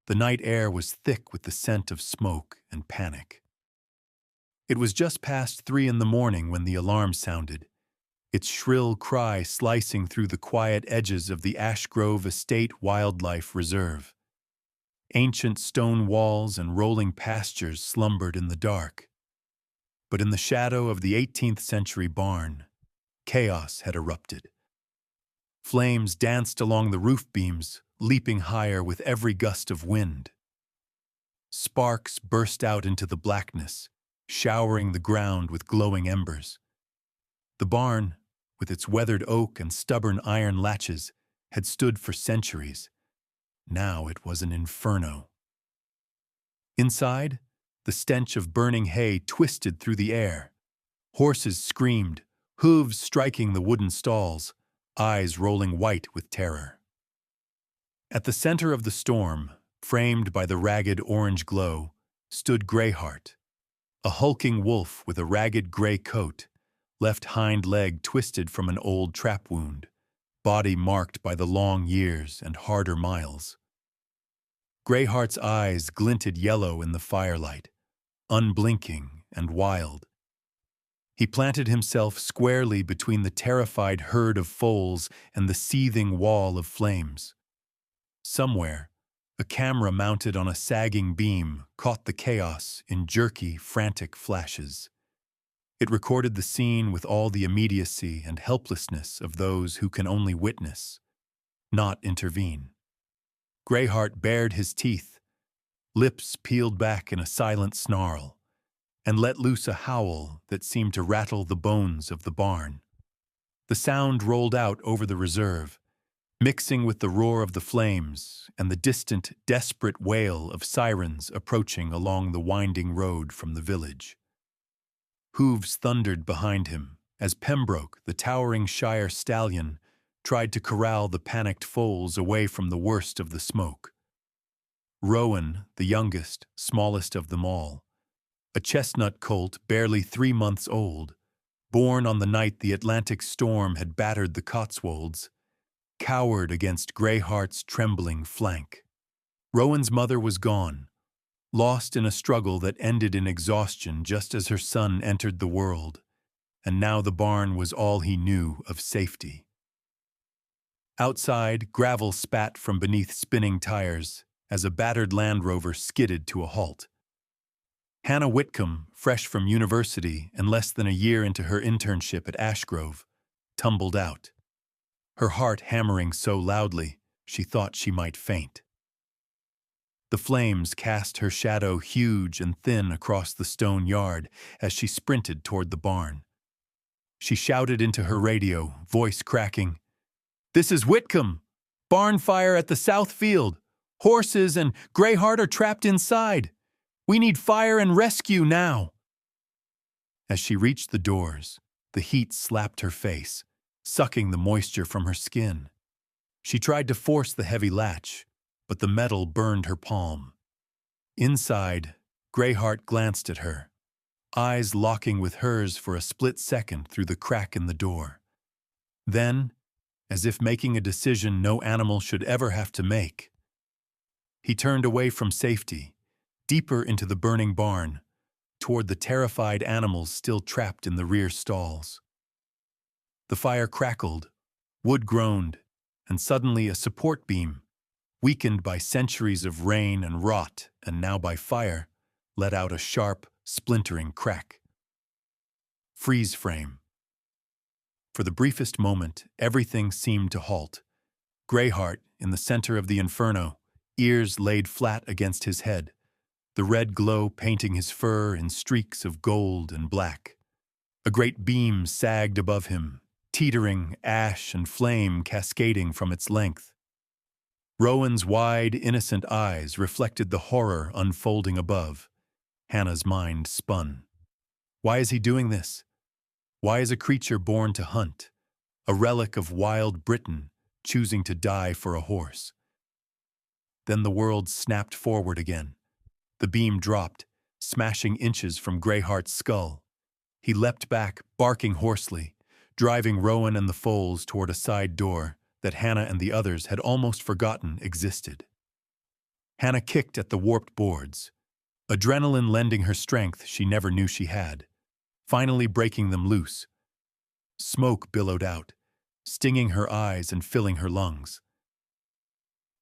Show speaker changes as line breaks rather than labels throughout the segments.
The night air was thick with the scent of smoke and panic. It was just past 3 in the morning when the alarm sounded, its shrill cry slicing through the quiet edges of the Ashgrove Estate Wildlife Reserve. Ancient stone walls and rolling pastures slumbered in the dark. But in the shadow of the 18th century barn, chaos had erupted. Flames danced along the roof beams, leaping higher with every gust of wind. Sparks burst out into the blackness, showering the ground with glowing embers. The barn, with its weathered oak and stubborn iron latches, had stood for centuries. Now it was an inferno. Inside, the stench of burning hay twisted through the air. Horses screamed, hooves striking the wooden stalls, eyes rolling white with terror. At the center of the storm, framed by the ragged orange glow, stood Greyheart, a hulking wolf with a ragged gray coat, left hind leg twisted from an old trap wound, body marked by the long years and harder miles. Greyheart's eyes glinted yellow in the firelight, unblinking and wild. He planted himself squarely between the terrified herd of foals and the seething wall of flames. Somewhere, a camera mounted on a sagging beam caught the chaos in jerky, frantic flashes. It recorded the scene with all the immediacy and helplessness of those who can only witness, not intervene. Greyheart bared his teeth, lips peeled back in a silent snarl, and let loose a howl that seemed to rattle the bones of the barn. The sound rolled out over the reserve, mixing with the roar of the flames and the distant, desperate wail of sirens approaching along the winding road from the village. Hooves thundered behind him as Pembroke, the towering Shire stallion, tried to corral the panicked foals away from the worst of the smoke. Rowan, the youngest, smallest of them all, a chestnut colt barely 3 months old, born on the night the Atlantic storm had battered the Cotswolds, cowered against Greyheart's trembling flank. Rowan's mother was gone, lost in a struggle that ended in exhaustion just as her son entered the world, and now the barn was all he knew of safety. Outside, gravel spat from beneath spinning tires as a battered Land Rover skidded to a halt. Hannah Whitcombe, fresh from university and less than a year into her internship at Ashgrove, tumbled out, her heart hammering so loudly she thought she might faint. The flames cast her shadow huge and thin across the stone yard as she sprinted toward the barn. She shouted into her radio, voice cracking, "This is Whitcombe! Barn fire at the south field! Horses and Greyheart are trapped inside! We need fire and rescue now!" As she reached the doors, the heat slapped her face, sucking the moisture from her skin. She tried to force the heavy latch, but the metal burned her palm. Inside, Greyheart glanced at her, eyes locking with hers for a split second through the crack in the door. Then, as if making a decision no animal should ever have to make, he turned away from safety, deeper into the burning barn, toward the terrified animals still trapped in the rear stalls. The fire crackled, wood groaned, and suddenly a support beam, weakened by centuries of rain and rot and now by fire, let out a sharp, splintering crack. Freeze frame. For the briefest moment, everything seemed to halt. Greyheart, in the center of the inferno, ears laid flat against his head, the red glow painting his fur in streaks of gold and black. A great beam sagged above him, teetering ash and flame cascading from its length. Rowan's wide, innocent eyes reflected the horror unfolding above. Hannah's mind spun. Why is he doing this? Why is a creature born to hunt, a relic of wild Britain, choosing to die for a horse? Then the world snapped forward again. The beam dropped, smashing inches from Greyheart's skull. He leapt back, barking hoarsely, driving Rowan and the foals toward a side door that Hannah and the others had almost forgotten existed. Hannah kicked at the warped boards, adrenaline lending her strength she never knew she had, finally breaking them loose. Smoke billowed out, stinging her eyes and filling her lungs.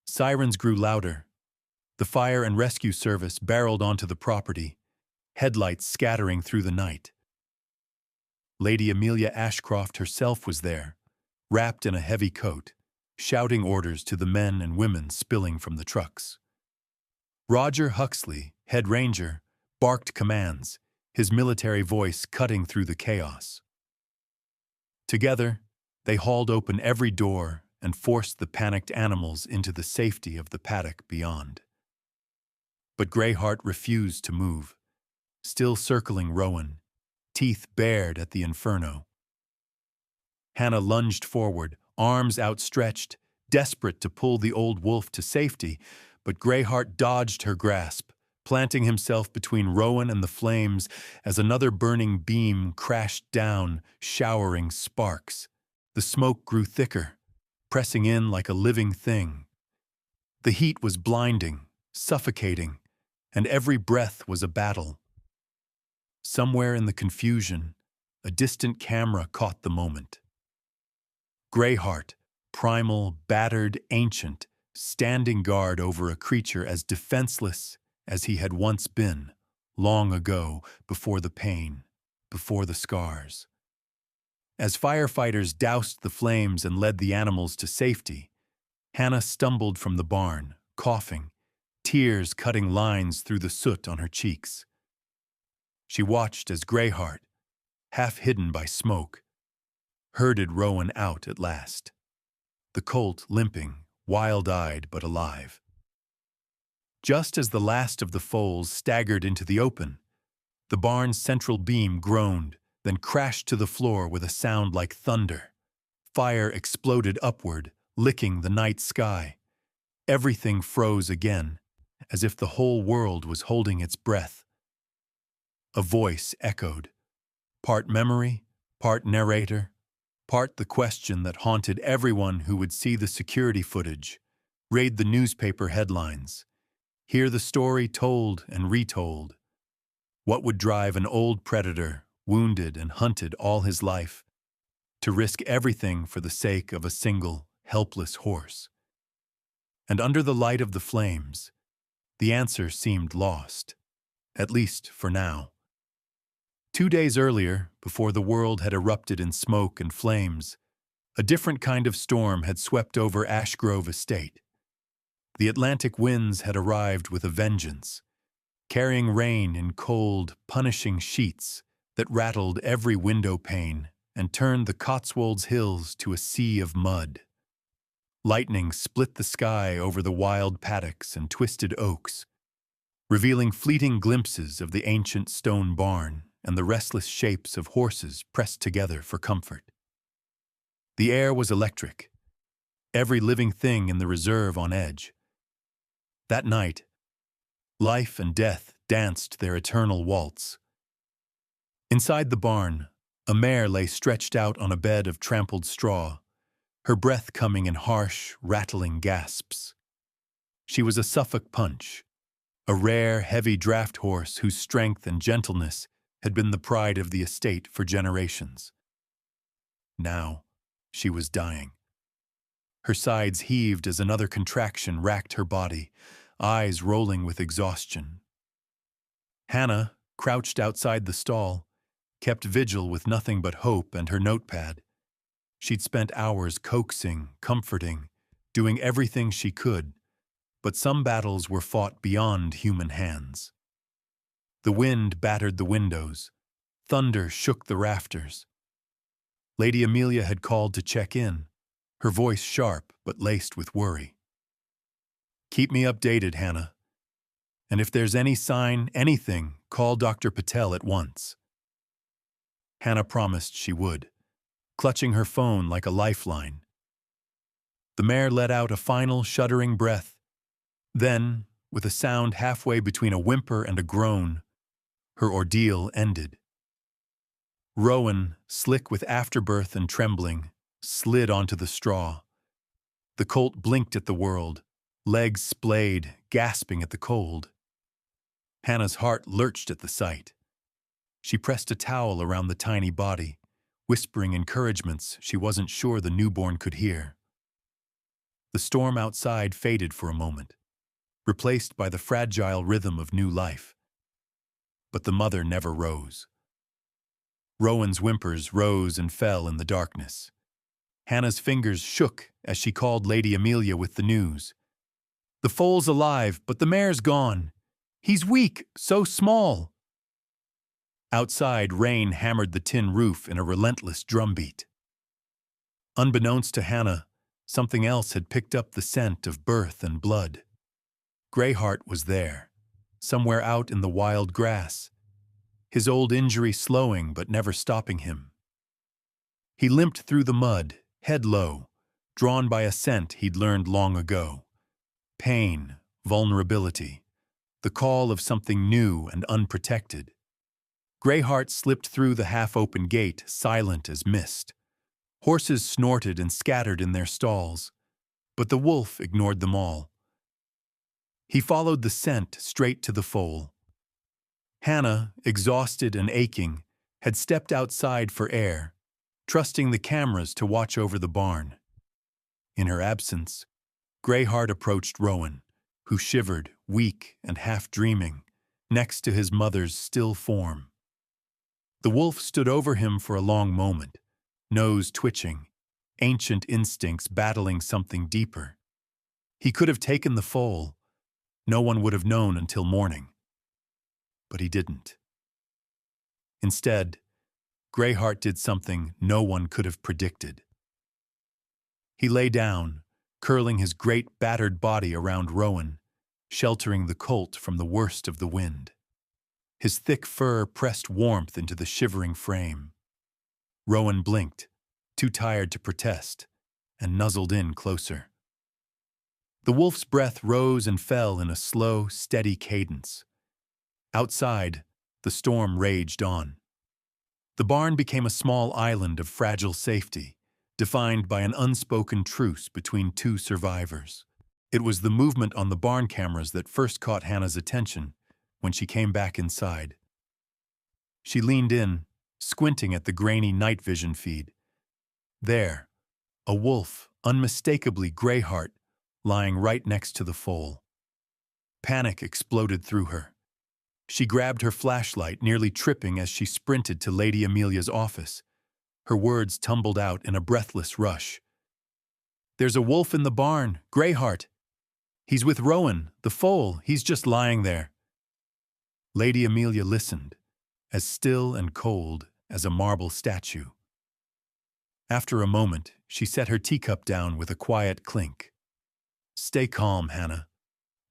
Sirens grew louder. The fire and rescue service barreled onto the property, headlights scattering through the night. Lady Amelia Ashcroft herself was there, wrapped in a heavy coat, shouting orders to the men and women spilling from the trucks. Roger Huxley, head ranger, barked commands, his military voice cutting through the chaos. Together, they hauled open every door and forced the panicked animals into the safety of the paddock beyond. But Greyheart refused to move, still circling Rowan, teeth bared at the inferno. Hannah lunged forward, arms outstretched, desperate to pull the old wolf to safety, but Greyheart dodged her grasp, planting himself between Rowan and the flames as another burning beam crashed down, showering sparks. The smoke grew thicker, pressing in like a living thing. The heat was blinding, suffocating, and every breath was a battle. Somewhere in the confusion, a distant camera caught the moment. Greyheart, primal, battered, ancient, standing guard over a creature as defenseless as he had once been, long ago, before the pain, before the scars. As firefighters doused the flames and led the animals to safety, Hannah stumbled from the barn, coughing, tears cutting lines through the soot on her cheeks. She watched as Greyheart, half hidden by smoke, herded Rowan out at last, the colt limping, wild-eyed but alive. Just as the last of the foals staggered into the open, the barn's central beam groaned, then crashed to the floor with a sound like thunder. Fire exploded upward, licking the night sky. Everything froze again, as if the whole world was holding its breath. A voice echoed, part memory, part narrator, part the question that haunted everyone who would see the security footage, read the newspaper headlines, hear the story told and retold. What would drive an old predator, wounded and hunted all his life, to risk everything for the sake of a single, helpless horse? And under the light of the flames, the answer seemed lost, at least for now. 2 days earlier, before the world had erupted in smoke and flames, a different kind of storm had swept over Ashgrove Estate. The Atlantic winds had arrived with a vengeance, carrying rain in cold, punishing sheets that rattled every window pane and turned the Cotswolds hills to a sea of mud. Lightning split the sky over the wild paddocks and twisted oaks, revealing fleeting glimpses of the ancient stone barn and the restless shapes of horses pressed together for comfort. The air was electric, every living thing in the reserve on edge. That night, life and death danced their eternal waltz. Inside the barn, a mare lay stretched out on a bed of trampled straw, her breath coming in harsh, rattling gasps. She was a Suffolk punch, a rare, heavy draft horse whose strength and gentleness had been the pride of the estate for generations. Now, she was dying. Her sides heaved as another contraction racked her body, eyes rolling with exhaustion. Hannah, crouched outside the stall, kept vigil with nothing but hope and her notepad. She'd spent hours coaxing, comforting, doing everything she could, but some battles were fought beyond human hands. The wind battered the windows. Thunder shook the rafters. Lady Amelia had called to check in, her voice sharp but laced with worry. "Keep me updated, Hannah. And if there's any sign, anything, call Dr. Patel at once." Hannah promised she would, clutching her phone like a lifeline. The mare let out a final shuddering breath. Then, with a sound halfway between a whimper and a groan, her ordeal ended. Rowan, slick with afterbirth and trembling, slid onto the straw. The colt blinked at the world, legs splayed, gasping at the cold. Hannah's heart lurched at the sight. She pressed a towel around the tiny body, whispering encouragements she wasn't sure the newborn could hear. The storm outside faded for a moment, replaced by the fragile rhythm of new life. But the mother never rose. Rowan's whimpers rose and fell in the darkness. Hannah's fingers shook as she called Lady Amelia with the news. "The foal's alive, but the mare's gone. He's weak, so small." Outside, rain hammered the tin roof in a relentless drumbeat. Unbeknownst to Hannah, something else had picked up the scent of birth and blood. Greyheart was there, somewhere out in the wild grass, his old injury slowing but never stopping him. He limped through the mud, head low, drawn by a scent he'd learned long ago. Pain, vulnerability, the call of something new and unprotected. Greyheart slipped through the half-open gate, silent as mist. Horses snorted and scattered in their stalls, but the wolf ignored them all. He followed the scent straight to the foal. Hannah, exhausted and aching, had stepped outside for air, trusting the cameras to watch over the barn. In her absence, Greyheart approached Rowan, who shivered, weak and half-dreaming, next to his mother's still form. The wolf stood over him for a long moment, nose twitching, ancient instincts battling something deeper. He could have taken the foal. No one would have known until morning. But he didn't. Instead, Greyheart did something no one could have predicted. He lay down, curling his great battered body around Rowan, sheltering the colt from the worst of the wind. His thick fur pressed warmth into the shivering frame. Rowan blinked, too tired to protest, and nuzzled in closer. The wolf's breath rose and fell in a slow, steady cadence. Outside, the storm raged on. The barn became a small island of fragile safety, defined by an unspoken truce between two survivors. It was the movement on the barn cameras that first caught Hannah's attention when she came back inside. She leaned in, squinting at the grainy night vision feed. There, a wolf, unmistakably Greyheart, lying right next to the foal. Panic exploded through her. She grabbed her flashlight, nearly tripping as she sprinted to Lady Amelia's office. Her words tumbled out in a breathless rush. "There's a wolf in the barn, Greyheart. He's with Rowan, the foal. He's just lying there." Lady Amelia listened, as still and cold as a marble statue. After a moment, she set her teacup down with a quiet clink. "Stay calm, Hannah.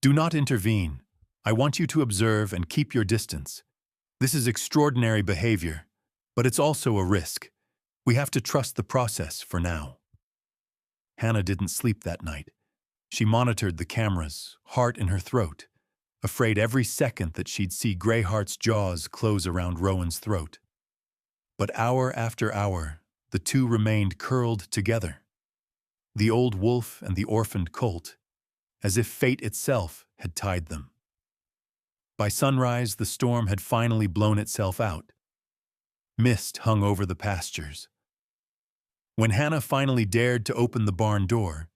Do not intervene. I want you to observe and keep your distance. This is extraordinary behavior, but it's also a risk. We have to trust the process for now." Hannah didn't sleep that night. She monitored the cameras, heart in her throat, afraid every second that she'd see Greyheart's jaws close around Rowan's throat. But hour after hour, the two remained curled together. The old wolf and the orphaned colt, as if fate itself had tied them. By sunrise, the storm had finally blown itself out. Mist hung over the pastures. When Hannah finally dared to open the barn door,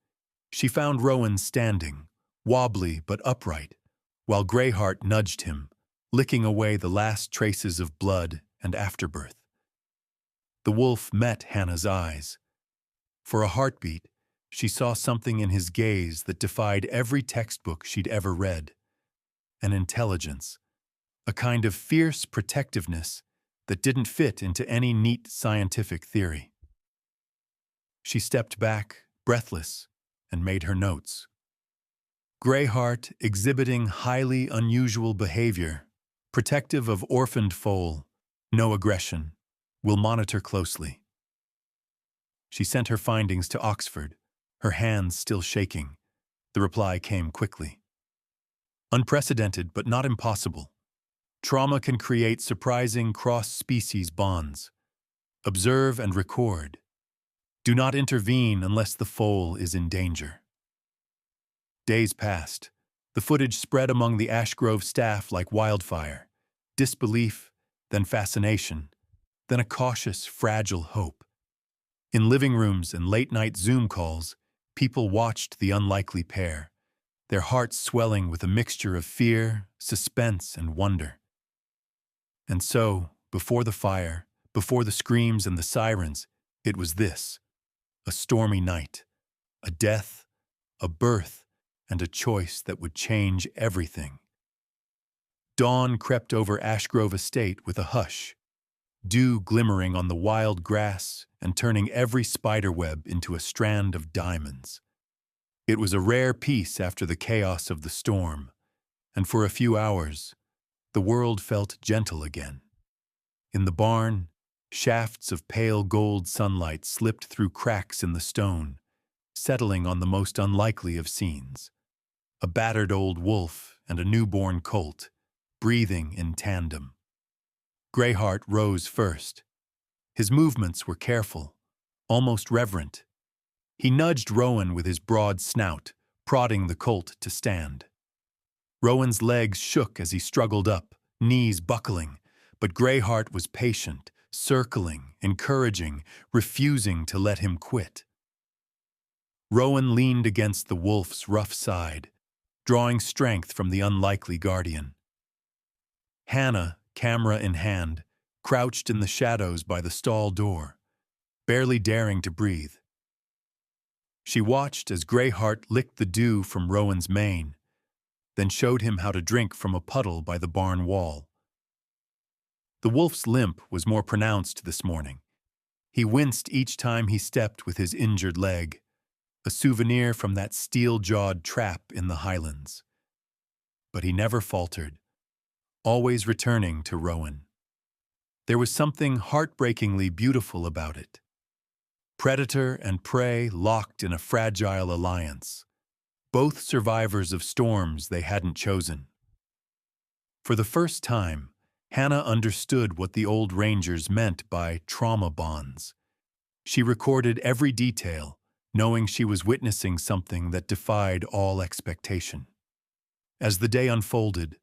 she found Rowan standing, wobbly but upright, while Greyheart nudged him, licking away the last traces of blood and afterbirth. The wolf met Hannah's eyes. For a heartbeat, she saw something in his gaze that defied every textbook she'd ever read. An intelligence, a kind of fierce protectiveness that didn't fit into any neat scientific theory. She stepped back, breathless, and made her notes. Greyheart exhibiting highly unusual behavior, protective of orphaned foal, no aggression, will monitor closely. She sent her findings to Oxford, her hands still shaking. The reply came quickly. Unprecedented, but not impossible. Trauma can create surprising cross-species bonds. Observe and record. Do not intervene unless the foal is in danger. Days passed. The footage spread among the Ashgrove staff like wildfire. Disbelief, then fascination, then a cautious, fragile hope. In living rooms and late-night Zoom calls, people watched the unlikely pair, their hearts swelling with a mixture of fear, suspense, and wonder. And so, before the fire, before the screams and the sirens, it was this: a stormy night, a death, a birth, and a choice that would change everything. Dawn crept over Ashgrove Estate with a hush, dew glimmering on the wild grass and turning every spiderweb into a strand of diamonds. It was a rare peace after the chaos of the storm, and for a few hours, the world felt gentle again. In the barn, shafts of pale gold sunlight slipped through cracks in the stone, settling on the most unlikely of scenes: a battered old wolf and a newborn colt, breathing in tandem. Greyheart rose first. His movements were careful, almost reverent. He nudged Rowan with his broad snout, prodding the colt to stand. Rowan's legs shook as he struggled up, knees buckling, but Greyheart was patient, circling, encouraging, refusing to let him quit. Rowan leaned against the wolf's rough side, drawing strength from the unlikely guardian. Hannah, camera in hand, crouched in the shadows by the stall door, barely daring to breathe. She watched as Greyheart licked the dew from Rowan's mane, then showed him how to drink from a puddle by the barn wall. The wolf's limp was more pronounced this morning. He winced each time he stepped with his injured leg, a souvenir from that steel-jawed trap in the Highlands. But he never faltered, always returning to Rowan. There was something heartbreakingly beautiful about it. Predator and prey locked in a fragile alliance, both survivors of storms they hadn't chosen. For the first time, Hannah understood what the old rangers meant by trauma bonds. She recorded every detail, knowing she was witnessing something that defied all expectation. As the day unfolded,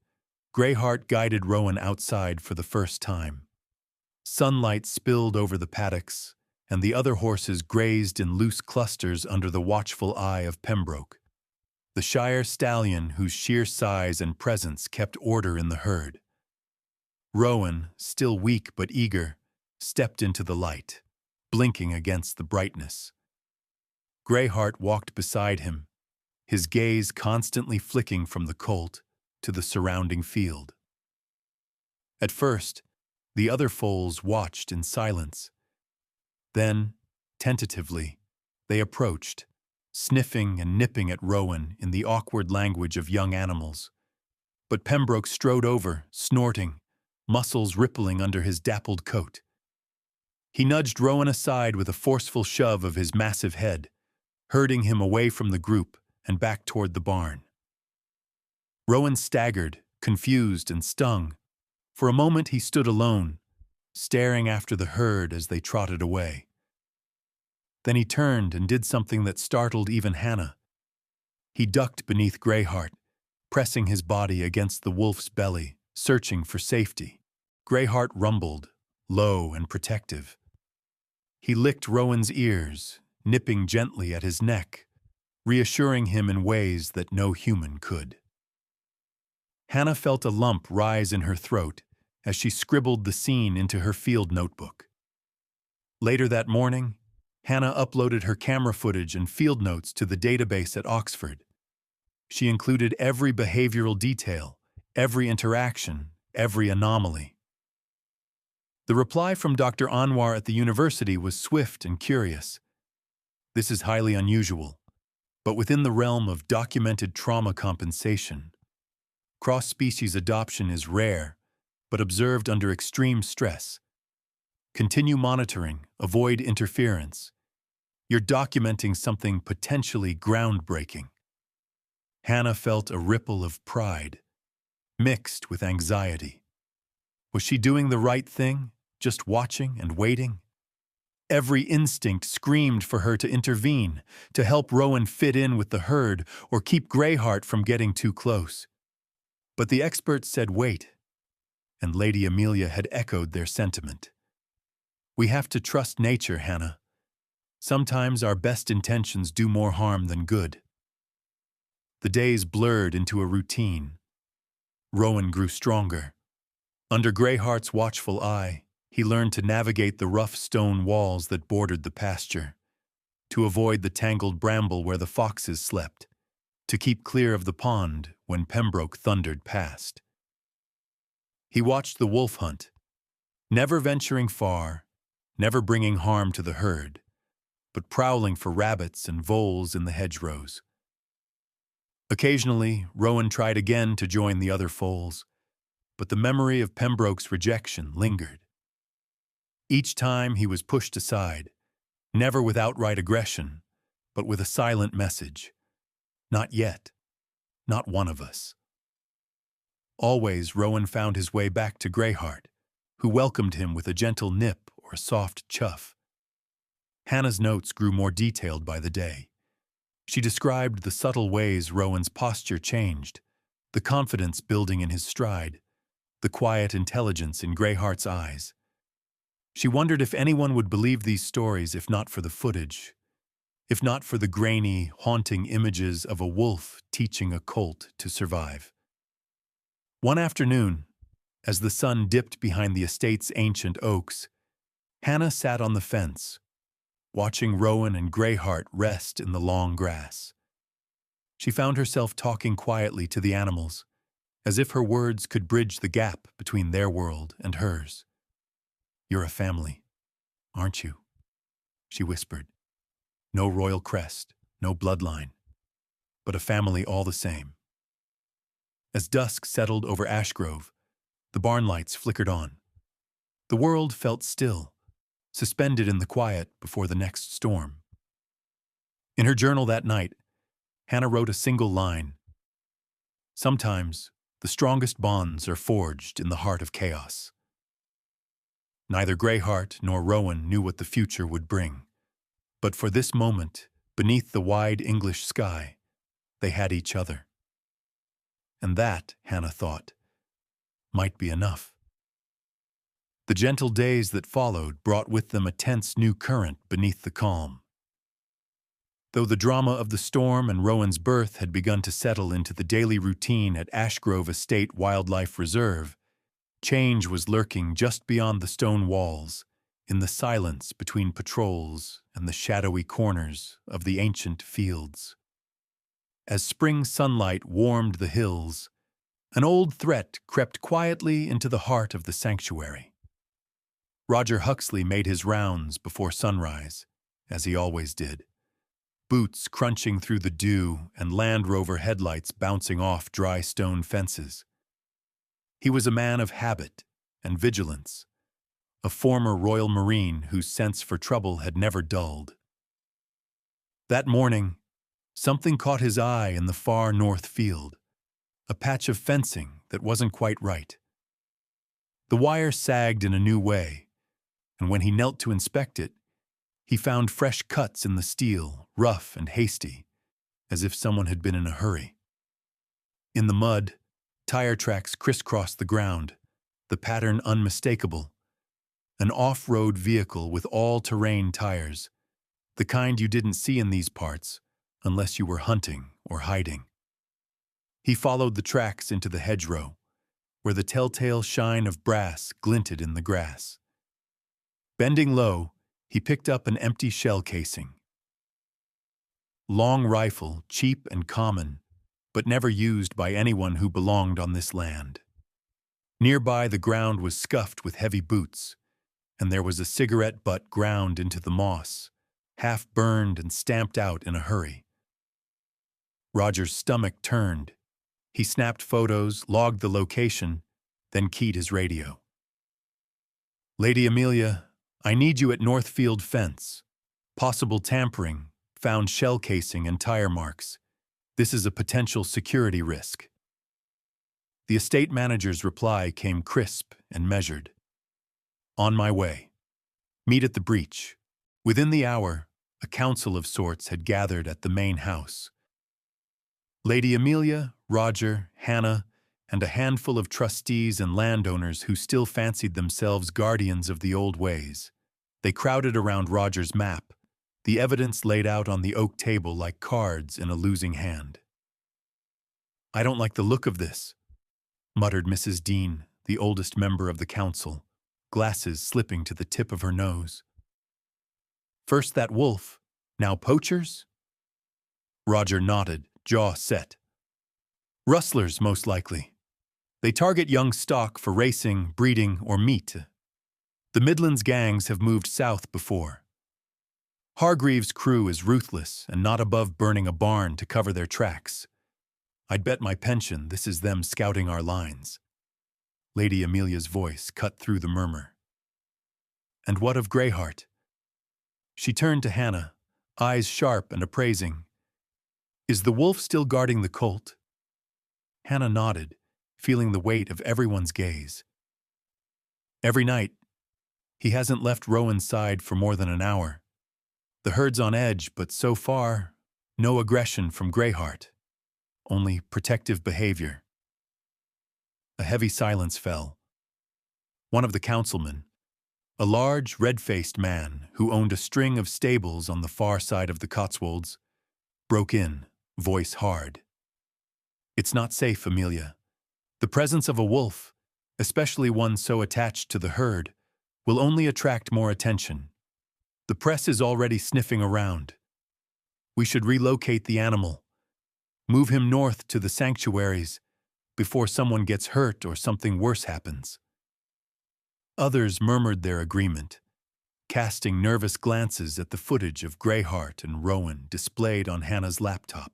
Greyheart guided Rowan outside for the first time. Sunlight spilled over the paddocks, and the other horses grazed in loose clusters under the watchful eye of Pembroke, the Shire stallion whose sheer size and presence kept order in the herd. Rowan, still weak but eager, stepped into the light, blinking against the brightness. Greyheart walked beside him, his gaze constantly flicking from the colt to the surrounding field. At first, the other foals watched in silence. Then, tentatively, they approached, sniffing and nipping at Rowan in the awkward language of young animals. But Pembroke strode over, snorting, muscles rippling under his dappled coat. He nudged Rowan aside with a forceful shove of his massive head, herding him away from the group and back toward the barn. Rowan staggered, confused and stung. For a moment he stood alone, staring after the herd as they trotted away. Then he turned and did something that startled even Hannah. He ducked beneath Greyheart, pressing his body against the wolf's belly, searching for safety. Greyheart rumbled, low and protective. He licked Rowan's ears, nipping gently at his neck, reassuring him in ways that no human could. Hannah felt a lump rise in her throat as she scribbled the scene into her field notebook. Later that morning, Hannah uploaded her camera footage and field notes to the database at Oxford. She included every behavioral detail, every interaction, every anomaly. The reply from Dr. Anwar at the university was swift and curious. This is highly unusual, but within the realm of documented trauma compensation. Cross-species adoption is rare, but observed under extreme stress. Continue monitoring, avoid interference. You're documenting something potentially groundbreaking. Hannah felt a ripple of pride, mixed with anxiety. Was she doing the right thing, just watching and waiting? Every instinct screamed for her to intervene, to help Rowan fit in with the herd or keep Greyheart from getting too close. But the experts said wait, and Lady Amelia had echoed their sentiment. We have to trust nature, Hannah. Sometimes our best intentions do more harm than good. The days blurred into a routine. Rowan grew stronger. Under Greyheart's watchful eye, he learned to navigate the rough stone walls that bordered the pasture, to avoid the tangled bramble where the foxes slept, to keep clear of the pond when Pembroke thundered past. He watched the wolf hunt, never venturing far, never bringing harm to the herd, but prowling for rabbits and voles in the hedgerows. Occasionally, Rowan tried again to join the other foals, but the memory of Pembroke's rejection lingered. Each time he was pushed aside, never with outright aggression, but with a silent message. Not yet. Not one of us. Always Rowan found his way back to Greyheart, who welcomed him with a gentle nip or a soft chuff. Hannah's notes grew more detailed by the day. She described the subtle ways Rowan's posture changed, the confidence building in his stride, the quiet intelligence in Greyheart's eyes. She wondered if anyone would believe these stories if not for the footage, if not for the grainy, haunting images of a wolf teaching a colt to survive. One afternoon, as the sun dipped behind the estate's ancient oaks, Hannah sat on the fence, watching Rowan and Greyheart rest in the long grass. She found herself talking quietly to the animals, as if her words could bridge the gap between their world and hers. "You're a family, aren't you?" she whispered. "No royal crest, no bloodline, but a family all the same." As dusk settled over Ashgrove, the barn lights flickered on. The world felt still, suspended in the quiet before the next storm. In her journal that night, Hannah wrote a single line. Sometimes, the strongest bonds are forged in the heart of chaos. Neither Greyheart nor Rowan knew what the future would bring. But for this moment, beneath the wide English sky, they had each other. And that, Hannah thought, might be enough. The gentle days that followed brought with them a tense new current beneath the calm. Though the drama of the storm and Rowan's birth had begun to settle into the daily routine at Ashgrove Estate Wildlife Reserve, change was lurking just beyond the stone walls, in the silence between patrols and the shadowy corners of the ancient fields. As spring sunlight warmed the hills, an old threat crept quietly into the heart of the sanctuary. Roger Huxley made his rounds before sunrise, as he always did, boots crunching through the dew and Land Rover headlights bouncing off dry stone fences. He was a man of habit and vigilance, a former Royal Marine whose sense for trouble had never dulled. That morning, something caught his eye in the far north field, a patch of fencing that wasn't quite right. The wire sagged in a new way, and when he knelt to inspect it, he found fresh cuts in the steel, rough and hasty, as if someone had been in a hurry. In the mud, tire tracks crisscrossed the ground, the pattern unmistakable. An off-road vehicle with all-terrain tires, the kind you didn't see in these parts unless you were hunting or hiding. He followed the tracks into the hedgerow, where the telltale shine of brass glinted in the grass. Bending low, he picked up an empty shell casing. Long rifle, cheap and common, but never used by anyone who belonged on this land. Nearby, the ground was scuffed with heavy boots, and there was a cigarette butt ground into the moss, half burned and stamped out in a hurry. Roger's stomach turned. He snapped photos, logged the location, then keyed his radio. "Lady Amelia, I need you at Northfield Fence. Possible tampering, found shell casing and tire marks. This is a potential security risk." The estate manager's reply came crisp and measured. "On my way. Meet at the breach. Within the hour, a council of sorts had gathered at the main house. Lady Amelia, Roger, Hannah, and a handful of trustees and landowners who still fancied themselves guardians of the old ways. They crowded around Roger's map, the evidence laid out on the oak table like cards in a losing hand. "I don't like the look of this," muttered Mrs. Dean, the oldest member of the council, glasses slipping to the tip of her nose. "First that wolf, now poachers?" Roger nodded, jaw set. "Rustlers, most likely. They target young stock for racing, breeding, or meat. The Midlands gangs have moved south before. Hargreaves' crew is ruthless and not above burning a barn to cover their tracks. I'd bet my pension this is them scouting our lines." Lady Amelia's voice cut through the murmur. "And what of Greyheart?" She turned to Hannah, eyes sharp and appraising. "Is the wolf still guarding the colt?" Hannah nodded, feeling the weight of everyone's gaze. "Every night. He hasn't left Rowan's side for more than an hour. The herd's on edge, but so far, no aggression from Greyheart. Only protective behavior." A heavy silence fell. One of the councilmen, a large, red-faced man who owned a string of stables on the far side of the Cotswolds, broke in, voice hard. "It's not safe, Amelia. The presence of a wolf, especially one so attached to the herd, will only attract more attention. The press is already sniffing around. We should relocate the animal, move him north to the sanctuaries before someone gets hurt or something worse happens." Others murmured their agreement, casting nervous glances at the footage of Greyheart and Rowan displayed on Hannah's laptop.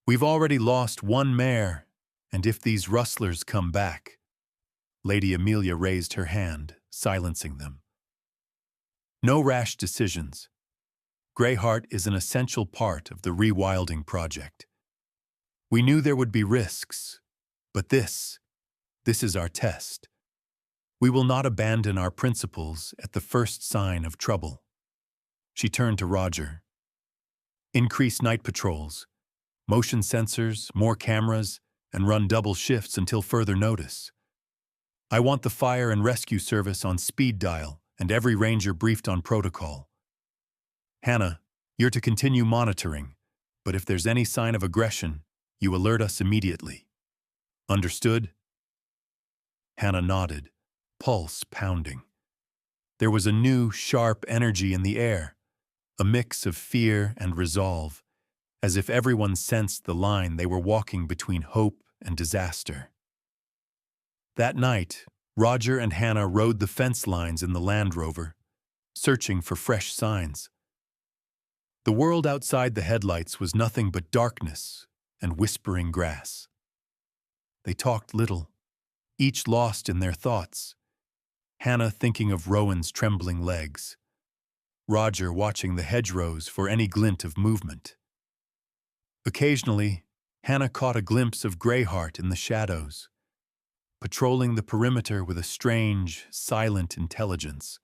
"We've already lost one mare, and if these rustlers come back..." Lady Amelia raised her hand, silencing them. "No rash decisions. Greyheart is an essential part of the rewilding project. We knew there would be risks, but this is our test. We will not abandon our principles at the first sign of trouble." She turned to Roger. "Increase night patrols, motion sensors, more cameras, and run double shifts until further notice. I want the fire and rescue service on speed dial and every ranger briefed on protocol. Hannah, you're to continue monitoring, but if there's any sign of aggression, you alert us immediately. Understood?" Hannah nodded, pulse pounding. There was a new, sharp energy in the air, a mix of fear and resolve, as if everyone sensed the line they were walking between hope and disaster. That night, Roger and Hannah rode the fence lines in the Land Rover, searching for fresh signs. The world outside the headlights was nothing but darkness and whispering grass. They talked little, each lost in their thoughts. Hannah thinking of Rowan's trembling legs, Roger watching the hedgerows for any glint of movement. Occasionally, Hannah caught a glimpse of Greyheart in the shadows, patrolling the perimeter with a strange, silent intelligence,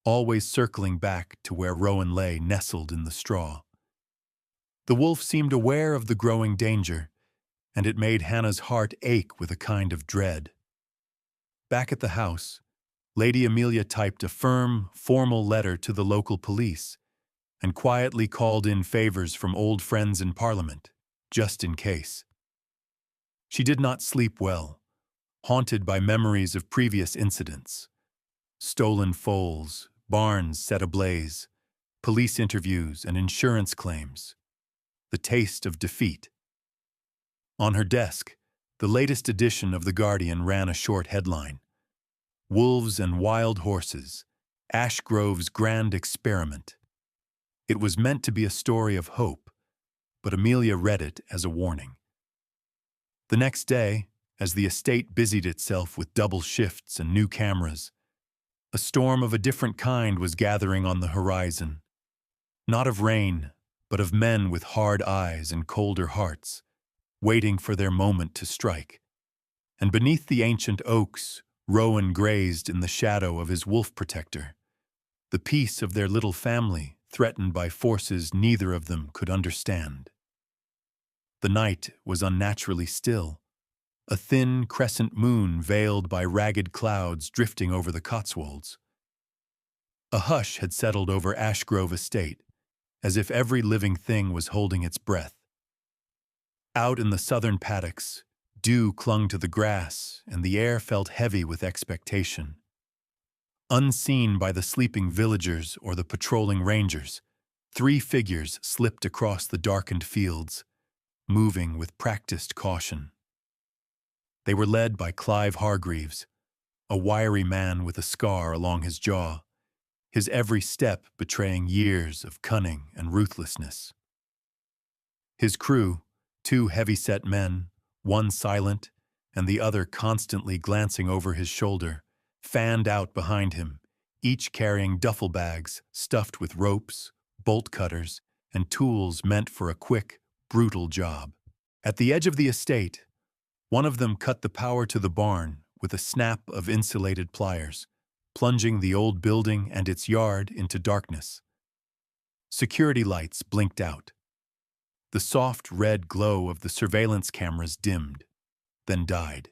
always circling back to where Rowan lay nestled in the straw. The wolf seemed aware of the growing danger, and it made Hannah's heart ache with a kind of dread. Back at the house, Lady Amelia typed a firm, formal letter to the local police and quietly called in favors from old friends in Parliament, just in case. She did not sleep well, haunted by memories of previous incidents. Stolen foals, barns set ablaze, police interviews and insurance claims. The taste of defeat. On her desk, the latest edition of The Guardian ran a short headline: "Wolves and Wild Horses, Ashgrove's Grand Experiment." It was meant to be a story of hope, but Amelia read it as a warning. The next day, as the estate busied itself with double shifts and new cameras, a storm of a different kind was gathering on the horizon. Not of rain, but of men with hard eyes and colder hearts, waiting for their moment to strike. And beneath the ancient oaks, Rowan grazed in the shadow of his wolf protector, the peace of their little family threatened by forces neither of them could understand. The night was unnaturally still, a thin crescent moon veiled by ragged clouds drifting over the Cotswolds. A hush had settled over Ashgrove Estate, as if every living thing was holding its breath. Out in the southern paddocks, dew clung to the grass, and the air felt heavy with expectation. Unseen by the sleeping villagers or the patrolling rangers, 3 figures slipped across the darkened fields, moving with practiced caution. They were led by Clive Hargreaves, a wiry man with a scar along his jaw, his every step betraying years of cunning and ruthlessness. His crew, 2 heavy-set men, one silent and the other constantly glancing over his shoulder, fanned out behind him, each carrying duffel bags stuffed with ropes, bolt cutters, and tools meant for a quick, brutal job. At the edge of the estate, one of them cut the power to the barn with a snap of insulated pliers, plunging the old building and its yard into darkness. Security lights blinked out. The soft red glow of the surveillance cameras dimmed, then died.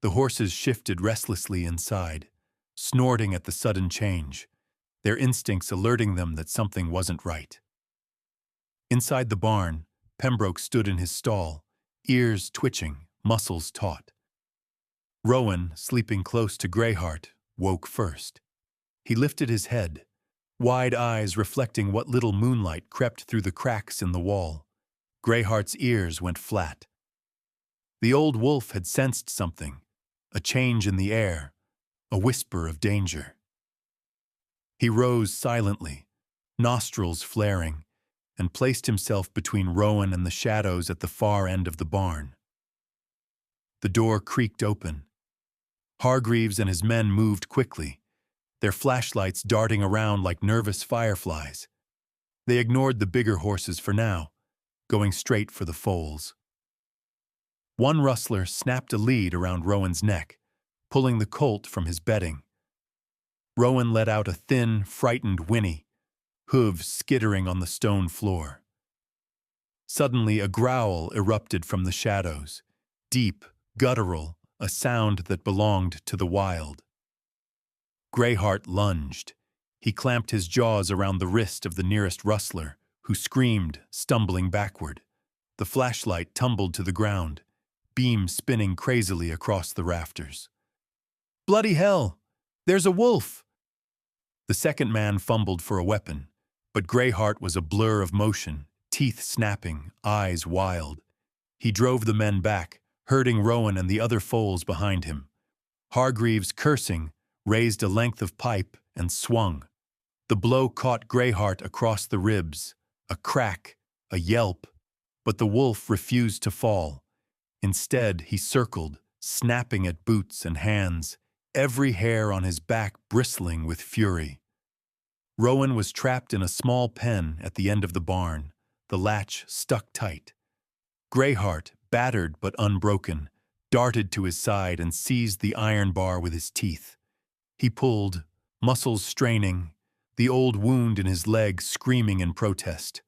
The horses shifted restlessly inside, snorting at the sudden change, their instincts alerting them that something wasn't right. Inside the barn, Pembroke stood in his stall, ears twitching, muscles taut. Rowan, sleeping close to Greyheart, woke first. He lifted his head, wide eyes reflecting what little moonlight crept through the cracks in the wall. Greyheart's ears went flat. The old wolf had sensed something, a change in the air, a whisper of danger. He rose silently, nostrils flaring, and placed himself between Rowan and the shadows at the far end of the barn. The door creaked open. Hargreaves and his men moved quickly, their flashlights darting around like nervous fireflies. They ignored the bigger horses for now, going straight for the foals. One rustler snapped a lead around Rowan's neck, pulling the colt from his bedding. Rowan let out a thin, frightened whinny, hooves skittering on the stone floor. Suddenly a growl erupted from the shadows, deep, guttural, a sound that belonged to the wild. Greyheart lunged. He clamped his jaws around the wrist of the nearest rustler, who screamed, stumbling backward. The flashlight tumbled to the ground, beam spinning crazily across the rafters. "Bloody hell! There's a wolf!" The second man fumbled for a weapon, but Greyheart was a blur of motion, teeth snapping, eyes wild. He drove the men back, herding Rowan and the other foals behind him. Hargreaves, cursing, raised a length of pipe and swung. The blow caught Greyheart across the ribs, a crack, a yelp, but the wolf refused to fall. Instead, he circled, snapping at boots and hands, every hair on his back bristling with fury. Rowan was trapped in a small pen at the end of the barn, the latch stuck tight. Greyheart, battered but unbroken, darted to his side and seized the iron bar with his teeth. He pulled, muscles straining, the old wound in his leg screaming in protest.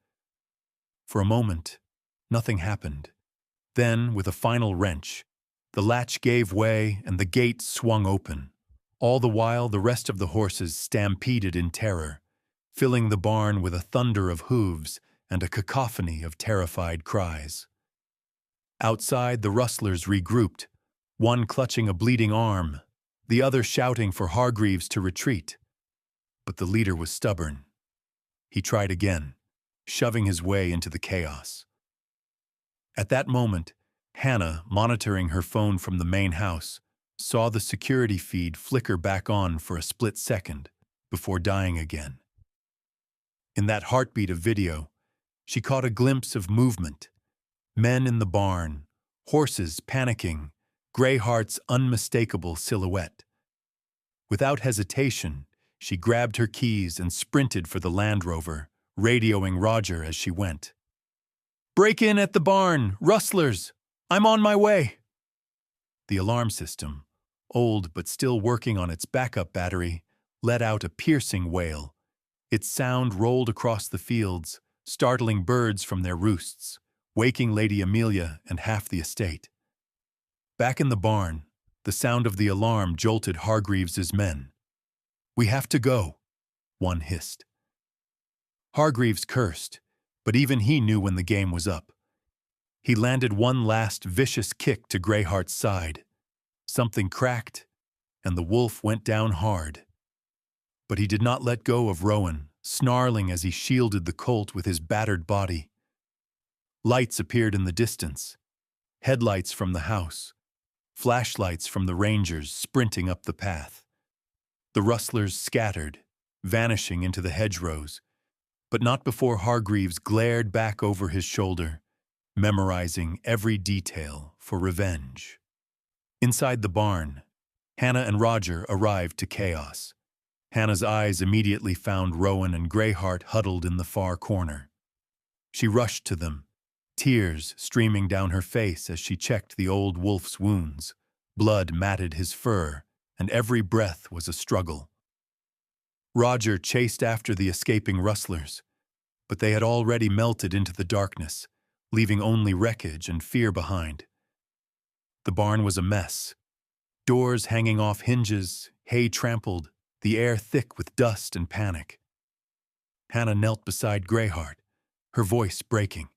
For a moment, nothing happened. Then, with a final wrench, the latch gave way and the gate swung open. All the while, the rest of the horses stampeded in terror, filling the barn with a thunder of hooves and a cacophony of terrified cries. Outside, the rustlers regrouped, one clutching a bleeding arm, the other shouting for Hargreaves to retreat. But the leader was stubborn. He tried again, shoving his way into the chaos. At that moment, Hannah, monitoring her phone from the main house, saw the security feed flicker back on for a split second before dying again. In that heartbeat of video, she caught a glimpse of movement. Men in the barn, horses panicking, Greyheart's unmistakable silhouette. Without hesitation, she grabbed her keys and sprinted for the Land Rover, radioing Roger as she went. "Break in at the barn, rustlers! I'm on my way!" The alarm system, old but still working on its backup battery, let out a piercing wail. Its sound rolled across the fields, startling birds from their roosts, waking Lady Amelia and half the estate. Back in the barn, the sound of the alarm jolted Hargreaves's men. "We have to go," one hissed. Hargreaves cursed, but even he knew when the game was up. He landed one last vicious kick to Greyheart's side. Something cracked, and the wolf went down hard. But he did not let go of Rowan, snarling as he shielded the colt with his battered body. Lights appeared in the distance, headlights from the house, flashlights from the rangers sprinting up the path. The rustlers scattered, vanishing into the hedgerows, but not before Hargreaves glared back over his shoulder, memorizing every detail for revenge. Inside the barn, Hannah and Roger arrived to chaos. Hannah's eyes immediately found Rowan and Greyheart huddled in the far corner. She rushed to them, tears streaming down her face as she checked the old wolf's wounds. Blood matted his fur, and every breath was a struggle. Roger chased after the escaping rustlers, but they had already melted into the darkness, leaving only wreckage and fear behind. The barn was a mess. Doors hanging off hinges, hay trampled, the air thick with dust and panic. Hannah knelt beside Greyheart, her voice breaking.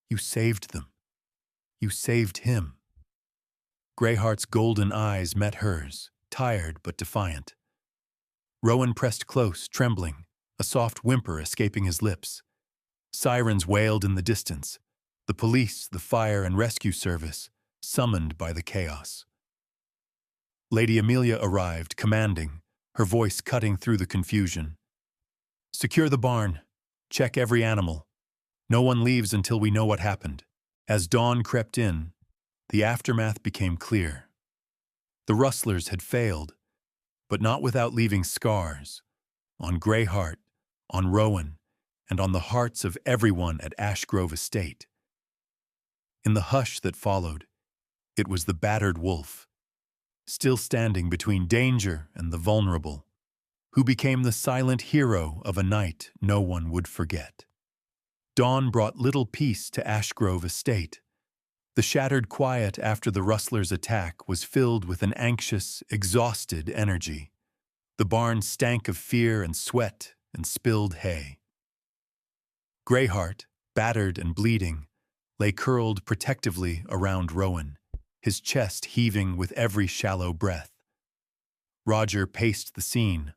"You saved them. You saved him." Greyheart's golden eyes met hers, tired but defiant. Rowan pressed close, trembling, a soft whimper escaping his lips. Sirens wailed in the distance, the police, the fire and rescue service, summoned by the chaos. Lady Amelia arrived, commanding, her voice cutting through the confusion. "Secure the barn. Check every animal. No one leaves until we know what happened." As dawn crept in, the aftermath became clear. The rustlers had failed, but not without leaving scars on Greyheart, on Rowan, and on the hearts of everyone at Ashgrove Estate. In the hush that followed, it was the battered wolf, still standing between danger and the vulnerable, who became the silent hero of a night no one would forget. Dawn brought little peace to Ashgrove Estate. The shattered quiet after the rustlers' attack was filled with an anxious, exhausted energy. The barn stank of fear and sweat and spilled hay. Greyheart, battered and bleeding, lay curled protectively around Rowan, his chest heaving with every shallow breath. Roger paced the scene,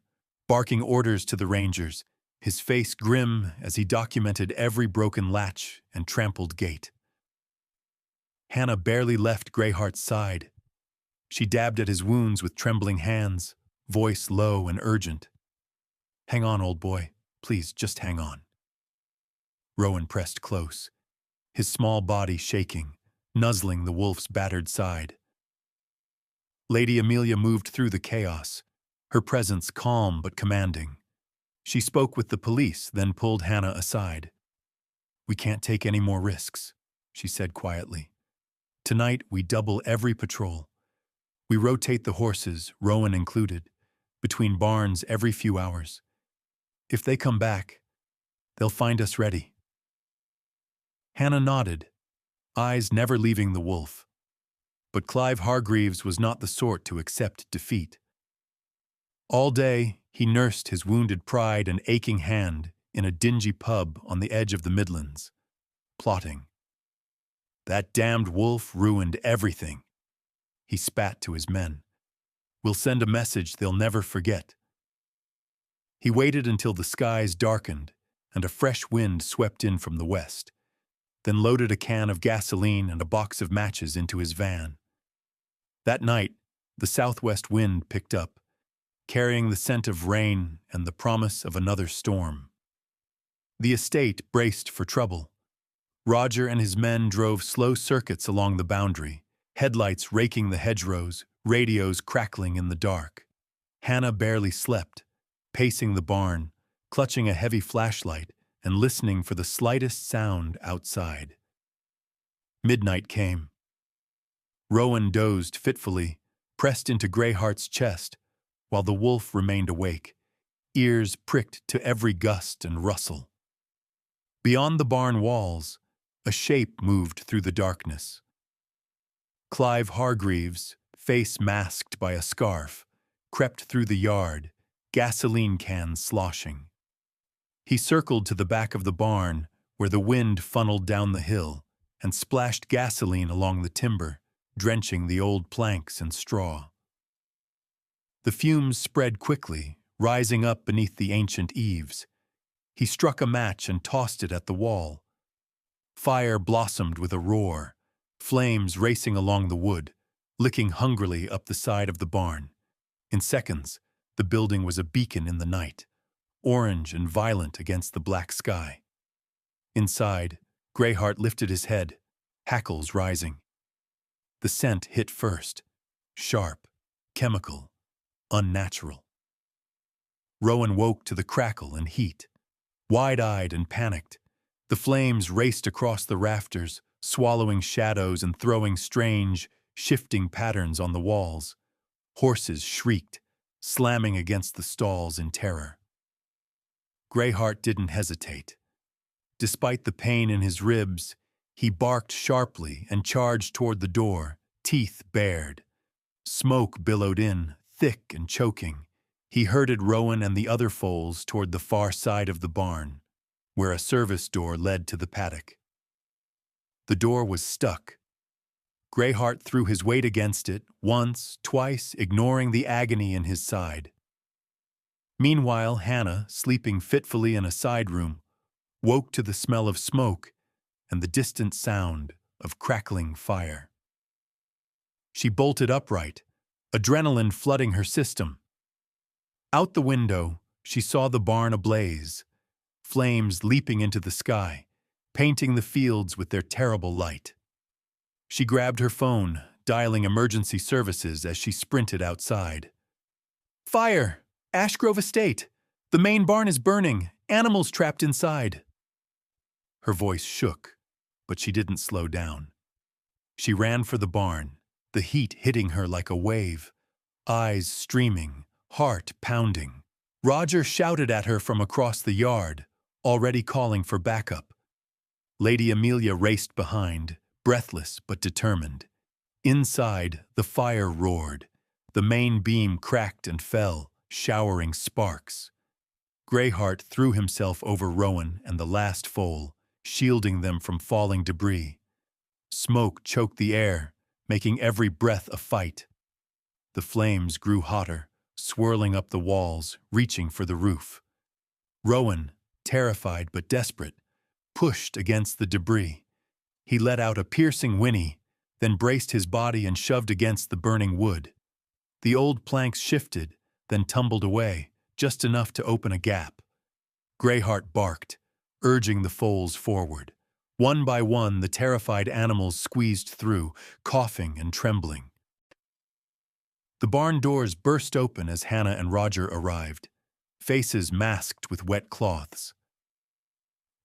barking orders to the rangers, his face grim as he documented every broken latch and trampled gate. Hannah barely left Greyheart's side. She dabbed at his wounds with trembling hands, voice low and urgent. "Hang on, old boy. Please, just hang on." Rowan pressed close, his small body shaking, nuzzling the wolf's battered side. Lady Amelia moved through the chaos, her presence calm but commanding. She spoke with the police, then pulled Hannah aside. "We can't take any more risks," she said quietly. "Tonight we double every patrol. We rotate the horses, Rowan included, between barns every few hours. If they come back, they'll find us ready." Hannah nodded, eyes never leaving the wolf. But Clive Hargreaves was not the sort to accept defeat. All day, he nursed his wounded pride and aching hand in a dingy pub on the edge of the Midlands, plotting. "That damned wolf ruined everything," he spat to his men. "We'll send a message they'll never forget." He waited until the skies darkened and a fresh wind swept in from the west, then loaded a can of gasoline and a box of matches into his van. That night, the southwest wind picked up, carrying the scent of rain and the promise of another storm. The estate braced for trouble. Roger and his men drove slow circuits along the boundary, headlights raking the hedgerows, radios crackling in the dark. Hannah barely slept, pacing the barn, clutching a heavy flashlight and listening for the slightest sound outside. Midnight came. Rowan dozed fitfully, pressed into Greyheart's chest, while the wolf remained awake, ears pricked to every gust and rustle. Beyond the barn walls, a shape moved through the darkness. Clive Hargreaves, face masked by a scarf, crept through the yard, gasoline cans sloshing. He circled to the back of the barn, where the wind funneled down the hill, and splashed gasoline along the timber, drenching the old planks and straw. The fumes spread quickly, rising up beneath the ancient eaves. He struck a match and tossed it at the wall. Fire blossomed with a roar, flames racing along the wood, licking hungrily up the side of the barn. In seconds, the building was a beacon in the night, orange and violent against the black sky. Inside, Greyheart lifted his head, hackles rising. The scent hit first, sharp, chemical, unnatural. Rowan woke to the crackle and heat. Wide-eyed and panicked, the flames raced across the rafters, swallowing shadows and throwing strange, shifting patterns on the walls. Horses shrieked, slamming against the stalls in terror. Greyheart didn't hesitate. Despite the pain in his ribs, he barked sharply and charged toward the door, teeth bared. Smoke billowed in, thick and choking. He herded Rowan and the other foals toward the far side of the barn, where a service door led to the paddock. The door was stuck. Greyheart threw his weight against it, once, twice, ignoring the agony in his side. Meanwhile, Hannah, sleeping fitfully in a side room, woke to the smell of smoke and the distant sound of crackling fire. She bolted upright, adrenaline flooding her system. Out the window, she saw the barn ablaze, flames leaping into the sky, painting the fields with their terrible light. She grabbed her phone, dialing emergency services as she sprinted outside. "Fire! Ashgrove Estate! The main barn is burning! Animals trapped inside!" Her voice shook, but she didn't slow down. She ran for the barn, the heat hitting her like a wave, eyes streaming, heart pounding. Roger shouted at her from across the yard, already calling for backup. Lady Amelia raced behind, breathless but determined. Inside, the fire roared. The main beam cracked and fell, showering sparks. Greyheart threw himself over Rowan and the last foal, shielding them from falling debris. Smoke choked the air, making every breath a fight. The flames grew hotter, swirling up the walls, reaching for the roof. Rowan, terrified but desperate, pushed against the debris. He let out a piercing whinny, then braced his body and shoved against the burning wood. The old planks shifted, then tumbled away, just enough to open a gap. Greyheart barked, urging the foals forward. One by one, the terrified animals squeezed through, coughing and trembling. The barn doors burst open as Hannah and Roger arrived, faces masked with wet cloths.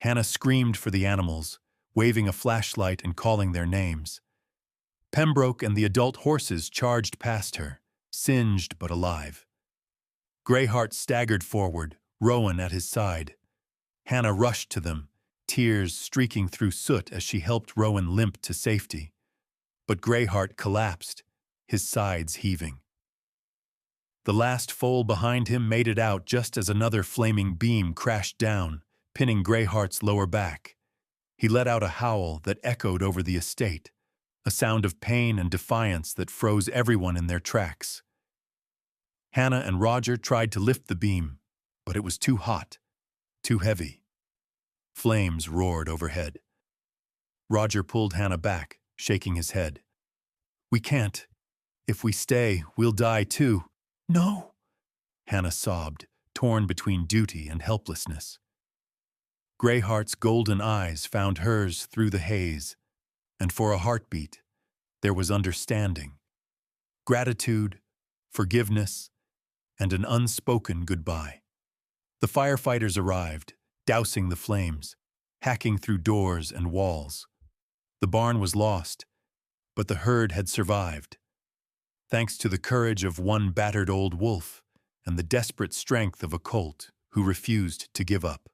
Hannah screamed for the animals, waving a flashlight and calling their names. Pembroke and the adult horses charged past her, singed but alive. Greyheart staggered forward, Rowan at his side. Hannah rushed to them, tears streaking through soot as she helped Rowan limp to safety. But Greyheart collapsed, his sides heaving. The last foal behind him made it out just as another flaming beam crashed down, pinning Greyheart's lower back. He let out a howl that echoed over the estate, a sound of pain and defiance that froze everyone in their tracks. Hannah and Roger tried to lift the beam, but it was too hot, too heavy. Flames roared overhead. Roger pulled Hannah back, shaking his head. "We can't. If we stay, we'll die too." "No," Hannah sobbed, torn between duty and helplessness. Greyheart's golden eyes found hers through the haze, and for a heartbeat, there was understanding, gratitude, forgiveness, and an unspoken goodbye. The firefighters arrived, dousing the flames, hacking through doors and walls. The barn was lost, but the herd had survived, thanks to the courage of one battered old wolf and the desperate strength of a colt who refused to give up.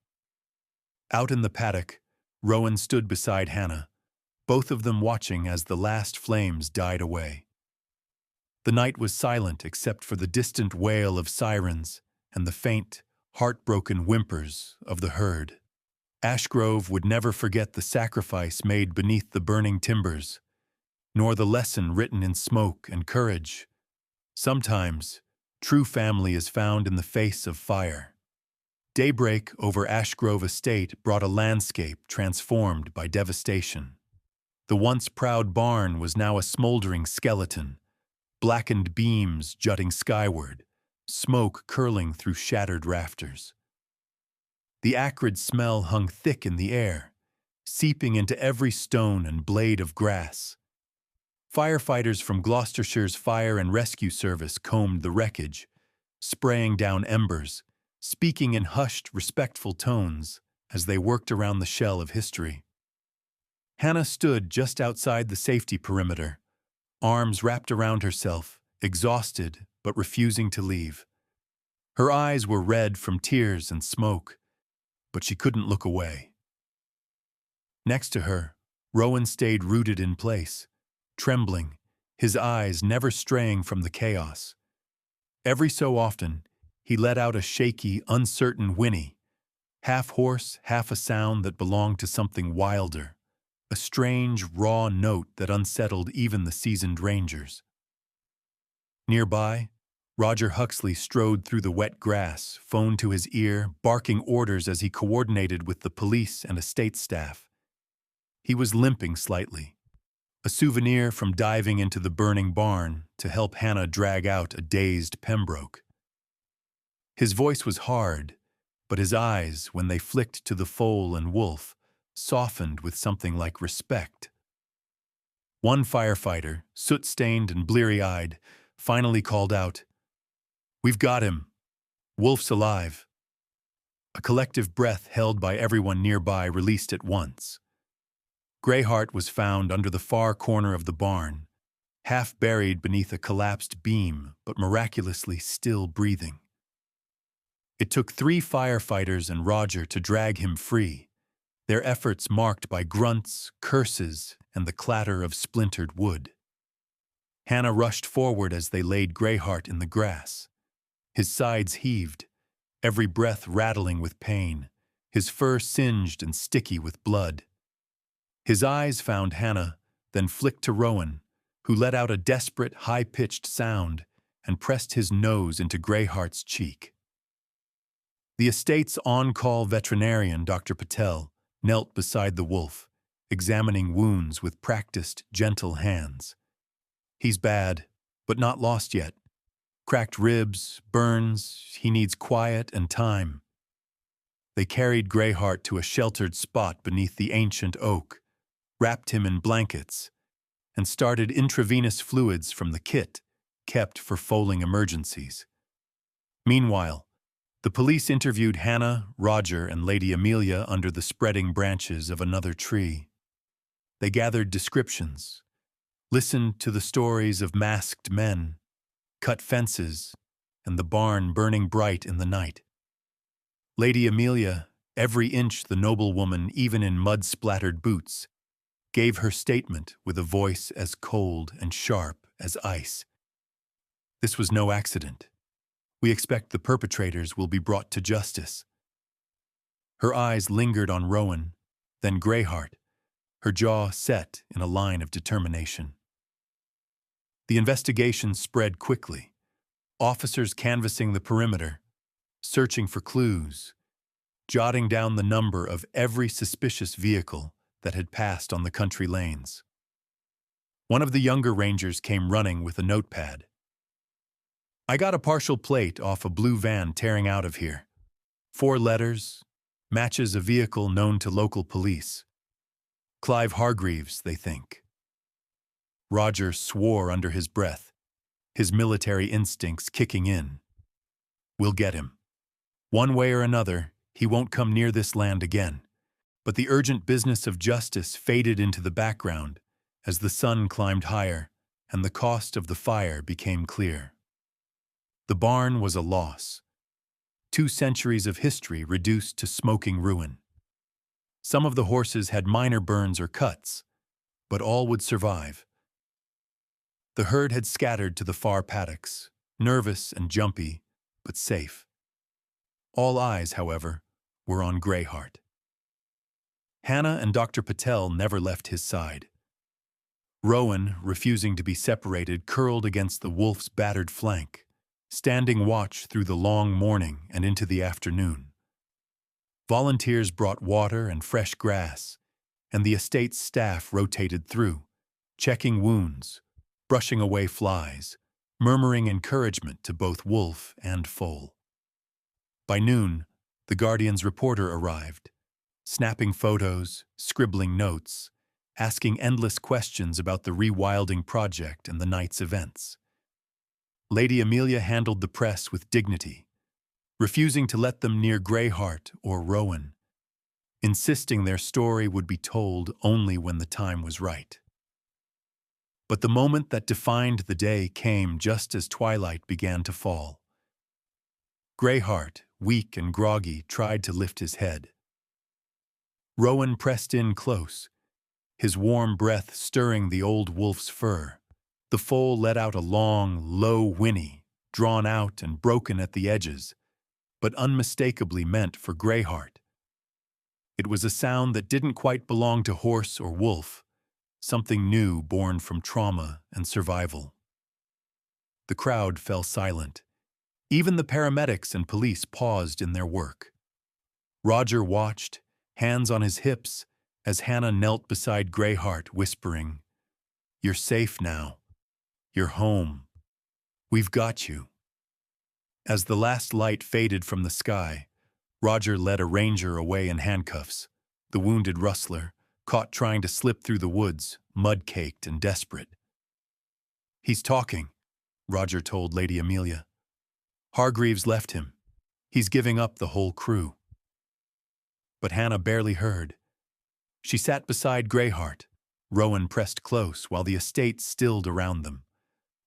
Out in the paddock, Rowan stood beside Hannah, both of them watching as the last flames died away. The night was silent except for the distant wail of sirens and the faint, heartbroken whimpers of the herd. Ashgrove would never forget the sacrifice made beneath the burning timbers, nor the lesson written in smoke and courage. Sometimes, true family is found in the face of fire. Daybreak over Ashgrove Estate brought a landscape transformed by devastation. The once proud barn was now a smoldering skeleton, blackened beams jutting skyward, smoke curling through shattered rafters. The acrid smell hung thick in the air, seeping into every stone and blade of grass. Firefighters from Gloucestershire's Fire and Rescue Service combed the wreckage, spraying down embers, speaking in hushed, respectful tones as they worked around the shell of history. Hannah stood just outside the safety perimeter, arms wrapped around herself, exhausted but refusing to leave. Her eyes were red from tears and smoke, but she couldn't look away. Next to her, Rowan stayed rooted in place, trembling, his eyes never straying from the chaos. Every so often, he let out a shaky, uncertain whinny, half hoarse, half a sound that belonged to something wilder, a strange, raw note that unsettled even the seasoned rangers. Nearby, Roger Huxley strode through the wet grass, phone to his ear, barking orders as he coordinated with the police and estate staff. He was limping slightly, a souvenir from diving into the burning barn to help Hannah drag out a dazed Pembroke. His voice was hard, but his eyes, when they flicked to the foal and wolf, softened with something like respect. One firefighter, soot-stained and bleary-eyed, finally called out, "We've got him. Wolf's alive." A collective breath held by everyone nearby released at once. Greyheart was found under the far corner of the barn, half buried beneath a collapsed beam, but miraculously still breathing. It took 3 firefighters and Roger to drag him free, their efforts marked by grunts, curses, and the clatter of splintered wood. Hannah rushed forward as they laid Greyheart in the grass. His sides heaved, every breath rattling with pain, his fur singed and sticky with blood. His eyes found Hannah, then flicked to Rowan, who let out a desperate, high-pitched sound and pressed his nose into Greyheart's cheek. The estate's on-call veterinarian, Dr. Patel, knelt beside the wolf, examining wounds with practiced, gentle hands. "He's bad, but not lost yet. Cracked ribs, burns, he needs quiet and time." They carried Greyheart to a sheltered spot beneath the ancient oak, wrapped him in blankets, and started intravenous fluids from the kit kept for foaling emergencies. Meanwhile, the police interviewed Hannah, Roger, and Lady Amelia under the spreading branches of another tree. They gathered descriptions, listened to the stories of masked men, cut fences, and the barn burning bright in the night. Lady Amelia, every inch the noblewoman even in mud-splattered boots, gave her statement with a voice as cold and sharp as ice. "This was no accident. We expect the perpetrators will be brought to justice." Her eyes lingered on Rowan, then Greyheart, her jaw set in a line of determination. The investigation spread quickly, officers canvassing the perimeter, searching for clues, jotting down the number of every suspicious vehicle that had passed on the country lanes. One of the younger rangers came running with a notepad. "I got a partial plate off a blue van tearing out of here. 4 letters, matches a vehicle known to local police. Clive Hargreaves, they think." Roger swore under his breath, his military instincts kicking in. "We'll get him. One way or another, he won't come near this land again." But the urgent business of justice faded into the background as the sun climbed higher and the cost of the fire became clear. The barn was a loss. 2 centuries of history reduced to smoking ruin. Some of the horses had minor burns or cuts, but all would survive. The herd had scattered to the far paddocks, nervous and jumpy, but safe. All eyes, however, were on Greyheart. Hannah and Dr. Patel never left his side. Rowan, refusing to be separated, curled against the wolf's battered flank, standing watch through the long morning and into the afternoon. Volunteers brought water and fresh grass, and the estate's staff rotated through, checking wounds, brushing away flies, murmuring encouragement to both wolf and foal. By noon, the Guardian's reporter arrived, snapping photos, scribbling notes, asking endless questions about the rewilding project and the night's events. Lady Amelia handled the press with dignity, refusing to let them near Greyheart or Rowan, insisting their story would be told only when the time was right. But the moment that defined the day came just as twilight began to fall. Greyheart, weak and groggy, tried to lift his head. Rowan pressed in close, his warm breath stirring the old wolf's fur. The foal let out a long, low whinny, drawn out and broken at the edges, but unmistakably meant for Greyheart. It was a sound that didn't quite belong to horse or wolf, something new born from trauma and survival. The crowd fell silent. Even the paramedics and police paused in their work. Roger watched, hands on his hips, as Hannah knelt beside Greyheart, whispering, "You're safe now. You're home. We've got you." As the last light faded from the sky, Roger led a ranger away in handcuffs, the wounded rustler, caught trying to slip through the woods, mud-caked and desperate. "He's talking," Roger told Lady Amelia. "Hargreaves left him. He's giving up the whole crew." But Hannah barely heard. She sat beside Greyheart. Rowan pressed close while the estate stilled around them.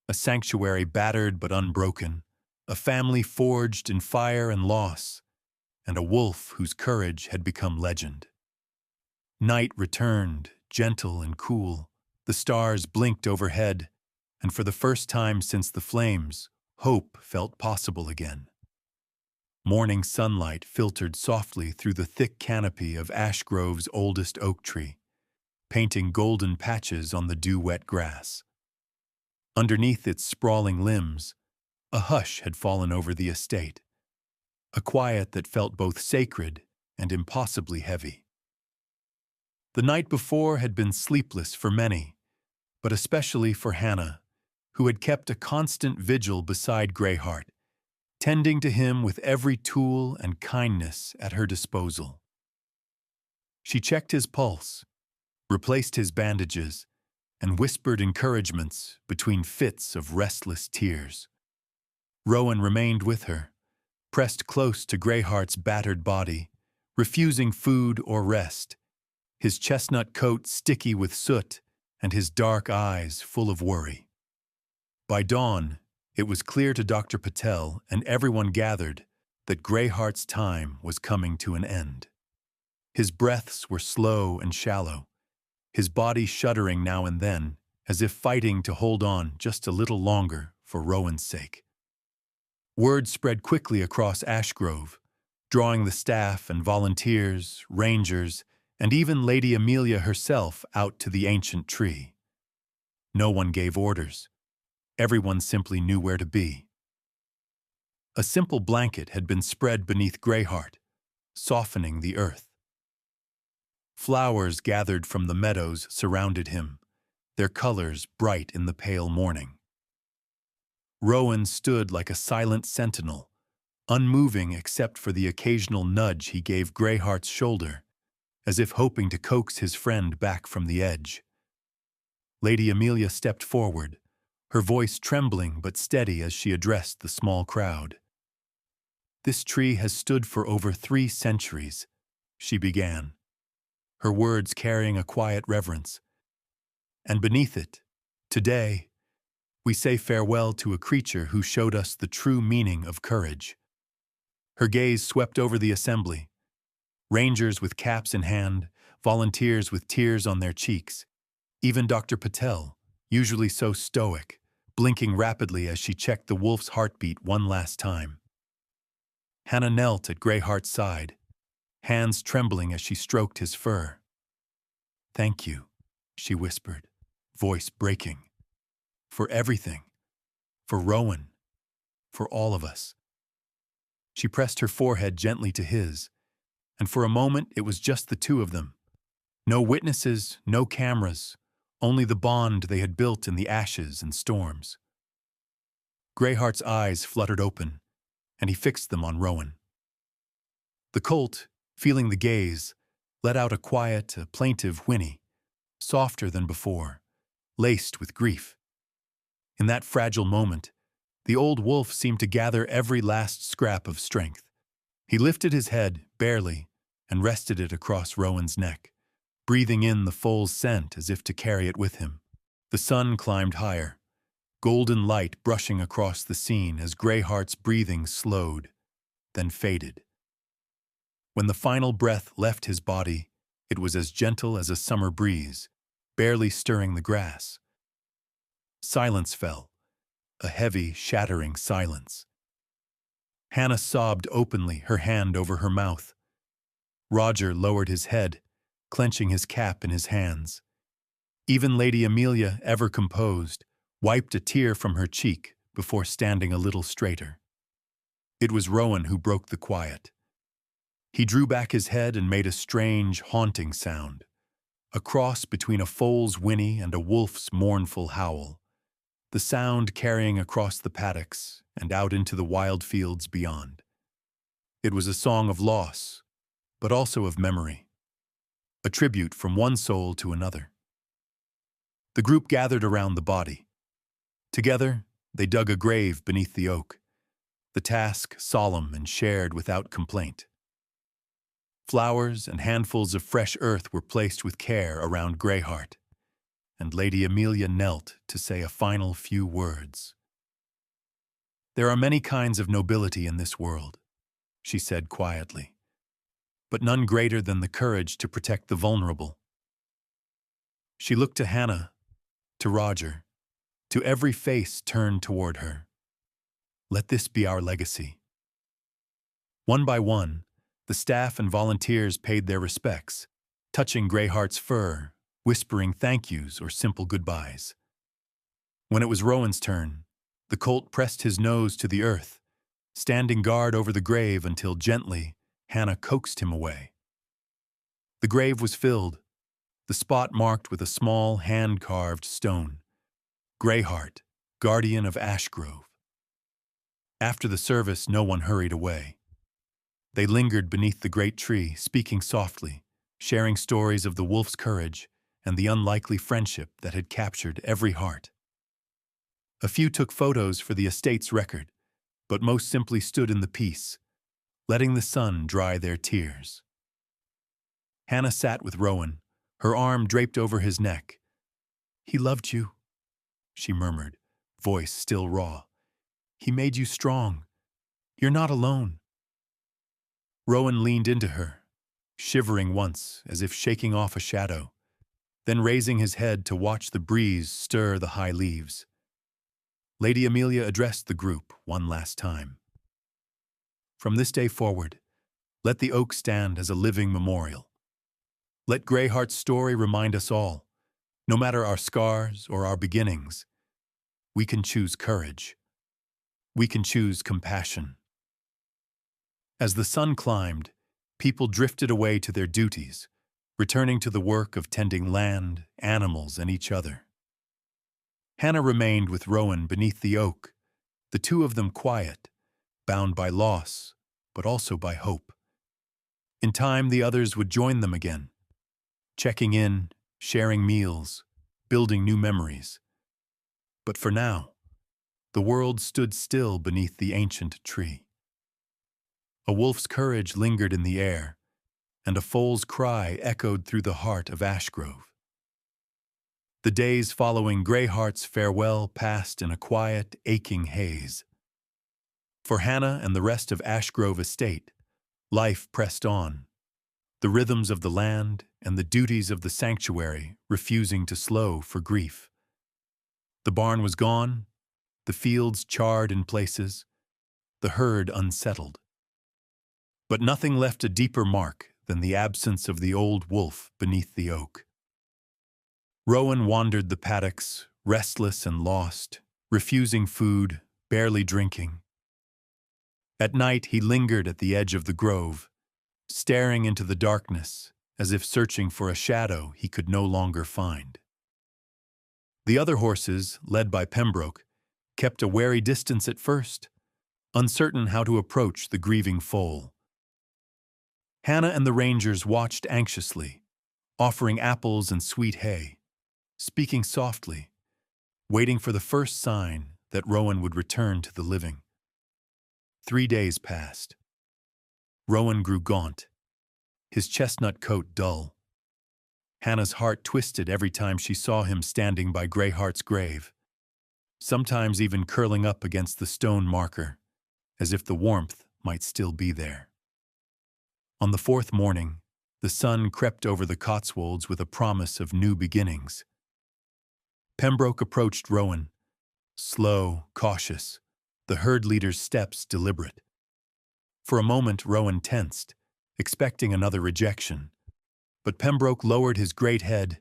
A sanctuary battered but unbroken, a family forged in fire and loss, and a wolf whose courage had become legend. Night returned, gentle and cool. The stars blinked overhead, and for the first time since the flames, hope felt possible again. Morning sunlight filtered softly through the thick canopy of Ashgrove's oldest oak tree, painting golden patches on the dew-wet grass. Underneath its sprawling limbs, a hush had fallen over the estate, a quiet that felt both sacred and impossibly heavy. The night before had been sleepless for many, but especially for Hannah, who had kept a constant vigil beside Greyheart, tending to him with every tool and kindness at her disposal. She checked his pulse, replaced his bandages, and whispered encouragements between fits of restless tears. Rowan remained with her, pressed close to Greyheart's battered body, refusing food or rest, his chestnut coat sticky with soot and his dark eyes full of worry. By dawn, it was clear to Dr. Patel and everyone gathered that Greyheart's time was coming to an end. His breaths were slow and shallow, his body shuddering now and then, as if fighting to hold on just a little longer for Rowan's sake. Word spread quickly across Ashgrove, drawing the staff and volunteers, rangers, and even Lady Amelia herself out to the ancient tree. No one gave orders. Everyone simply knew where to be. A simple blanket had been spread beneath Greyheart, softening the earth. Flowers gathered from the meadows surrounded him, their colors bright in the pale morning. Rowan stood like a silent sentinel, unmoving except for the occasional nudge he gave Greyheart's shoulder, as if hoping to coax his friend back from the edge. Lady Amelia stepped forward, her voice trembling but steady as she addressed the small crowd. "This tree has stood for over 3 centuries, she began, her words carrying a quiet reverence. "And beneath it, today, We say farewell to a creature who showed us the true meaning of courage. Her gaze swept over the assembly. Rangers with caps in hand, volunteers with tears on their cheeks. Even Dr. Patel, usually so stoic, blinking rapidly as she checked the wolf's heartbeat one last time. Hannah knelt at Greyheart's side, hands trembling as she stroked his fur. "Thank you," she whispered, voice breaking. "For everything. For Rowan. For all of us." She pressed her forehead gently to his, and for a moment it was just the two of them. No witnesses, no cameras, only the bond they had built in the ashes and storms. Greyheart's eyes fluttered open, and he fixed them on Rowan. The colt, feeling the gaze, let out a quiet, plaintive whinny, softer than before, laced with grief. In that fragile moment, the old wolf seemed to gather every last scrap of strength. He lifted his head, barely, and rested it across Rowan's neck, breathing in the foal's scent as if to carry it with him. The sun climbed higher, golden light brushing across the scene as Greyheart's breathing slowed, then faded. When the final breath left his body, it was as gentle as a summer breeze, barely stirring the grass. Silence fell, a heavy, shattering silence. Hannah sobbed openly, her hand over her mouth. Roger lowered his head, clenching his cap in his hands. Even Lady Amelia, ever composed, wiped a tear from her cheek before standing a little straighter. It was Rowan who broke the quiet. He drew back his head and made a strange, haunting sound, a cross between a foal's whinny and a wolf's mournful howl, the sound carrying across the paddocks and out into the wild fields beyond. It was a song of loss, but also of memory, a tribute from one soul to another. The group gathered around the body. Together, they dug a grave beneath the oak, the task solemn and shared without complaint. Flowers and handfuls of fresh earth were placed with care around Greyheart, and Lady Amelia knelt to say a final few words. "There are many kinds of nobility in this world," she said quietly, "but none greater than the courage to protect the vulnerable." She looked to Hannah, to Roger, to every face turned toward her. "Let this be our legacy." One by one, the staff and volunteers paid their respects, touching Greyheart's fur, whispering thank yous or simple goodbyes. When it was Rowan's turn, the colt pressed his nose to the earth, standing guard over the grave until gently Hannah coaxed him away. The grave was filled, the spot marked with a small hand-carved stone. Greyheart, guardian of Ashgrove. After the service, no one hurried away. They lingered beneath the great tree, speaking softly, sharing stories of the wolf's courage and the unlikely friendship that had captured every heart. A few took photos for the estate's record, but most simply stood in the peace, letting the sun dry their tears. Hannah sat with Rowan, her arm draped over his neck. "He loved you," she murmured, voice still raw. "He made you strong. You're not alone." Rowan leaned into her, shivering once as if shaking off a shadow, then raising his head to watch the breeze stir the high leaves. Lady Amelia addressed the group one last time. "From this day forward, let the oak stand as a living memorial. Let Greyheart's story remind us all, no matter our scars or our beginnings, we can choose courage. We can choose compassion." As the sun climbed, people drifted away to their duties, returning to the work of tending land, animals, and each other. Hannah remained with Rowan beneath the oak, the two of them quiet, bound by loss, but also by hope. In time, the others would join them again, checking in, sharing meals, building new memories. But for now, the world stood still beneath the ancient tree. A wolf's courage lingered in the air, and a foal's cry echoed through the heart of Ashgrove. The days following Greyheart's farewell passed in a quiet, aching haze. For Hannah and the rest of Ashgrove Estate, life pressed on, the rhythms of the land and the duties of the sanctuary refusing to slow for grief. The barn was gone, the fields charred in places, the herd unsettled. But nothing left a deeper mark than the absence of the old wolf beneath the oak. Rowan wandered the paddocks, restless and lost, refusing food, barely drinking. At night he lingered at the edge of the grove, staring into the darkness as if searching for a shadow he could no longer find. The other horses, led by Pembroke, kept a wary distance at first, uncertain how to approach the grieving foal. Hannah and the rangers watched anxiously, offering apples and sweet hay, speaking softly, waiting for the first sign that Rowan would return to the living. 3 days passed. Rowan grew gaunt, his chestnut coat dull. Hannah's heart twisted every time she saw him standing by Greyheart's grave, sometimes even curling up against the stone marker, as if the warmth might still be there. On the 4th morning, the sun crept over the Cotswolds with a promise of new beginnings. Pembroke approached Rowan, slow, cautious, the herd leader's steps deliberate. For a moment Rowan tensed, expecting another rejection, but Pembroke lowered his great head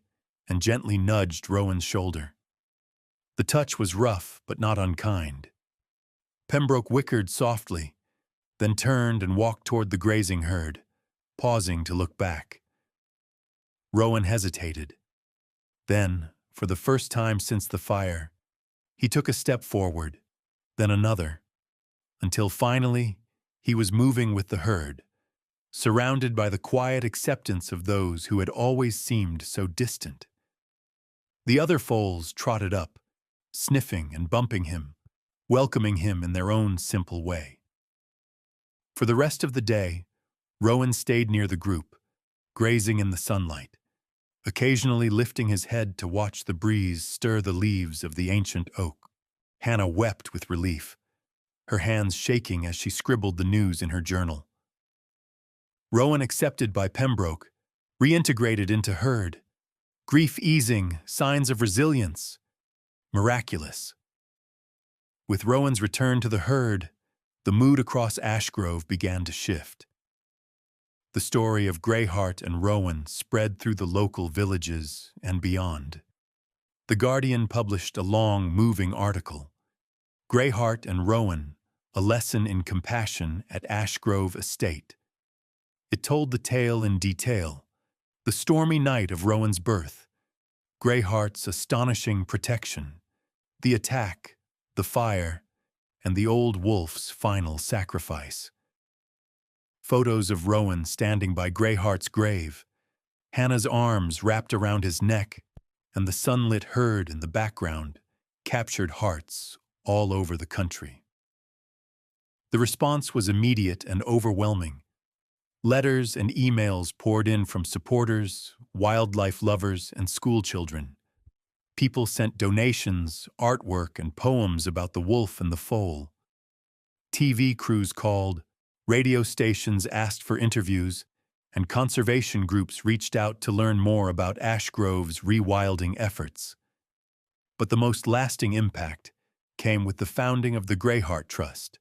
and gently nudged Rowan's shoulder. The touch was rough but not unkind. Pembroke whickered softly, then turned and walked toward the grazing herd, pausing to look back. Rowan hesitated. Then, for the first time since the fire, he took a step forward, then another, until finally he was moving with the herd, surrounded by the quiet acceptance of those who had always seemed so distant. The other foals trotted up, sniffing and bumping him, welcoming him in their own simple way. For the rest of the day, Rowan stayed near the group, grazing in the sunlight, occasionally lifting his head to watch the breeze stir the leaves of the ancient oak. Hannah wept with relief, her hands shaking as she scribbled the news in her journal. Rowan, accepted by Pembroke, reintegrated into herd, grief easing, signs of resilience. Miraculous. With Rowan's return to the herd, the mood across Ashgrove began to shift. The story of Greyheart and Rowan spread through the local villages and beyond. The Guardian published a long, moving article, Greyheart and Rowan, a lesson in compassion at Ashgrove Estate. It told the tale in detail, the stormy night of Rowan's birth, Greyheart's astonishing protection, the attack, the fire, and the old wolf's final sacrifice. Photos of Rowan standing by Greyheart's grave, Hannah's arms wrapped around his neck, and the sunlit herd in the background captured hearts all over the country. The response was immediate and overwhelming. Letters and emails poured in from supporters, wildlife lovers, and schoolchildren. People sent donations, artwork, and poems about the wolf and the foal. TV crews called, radio stations asked for interviews, and conservation groups reached out to learn more about Ashgrove's rewilding efforts. But the most lasting impact came with the founding of the Greyheart Trust,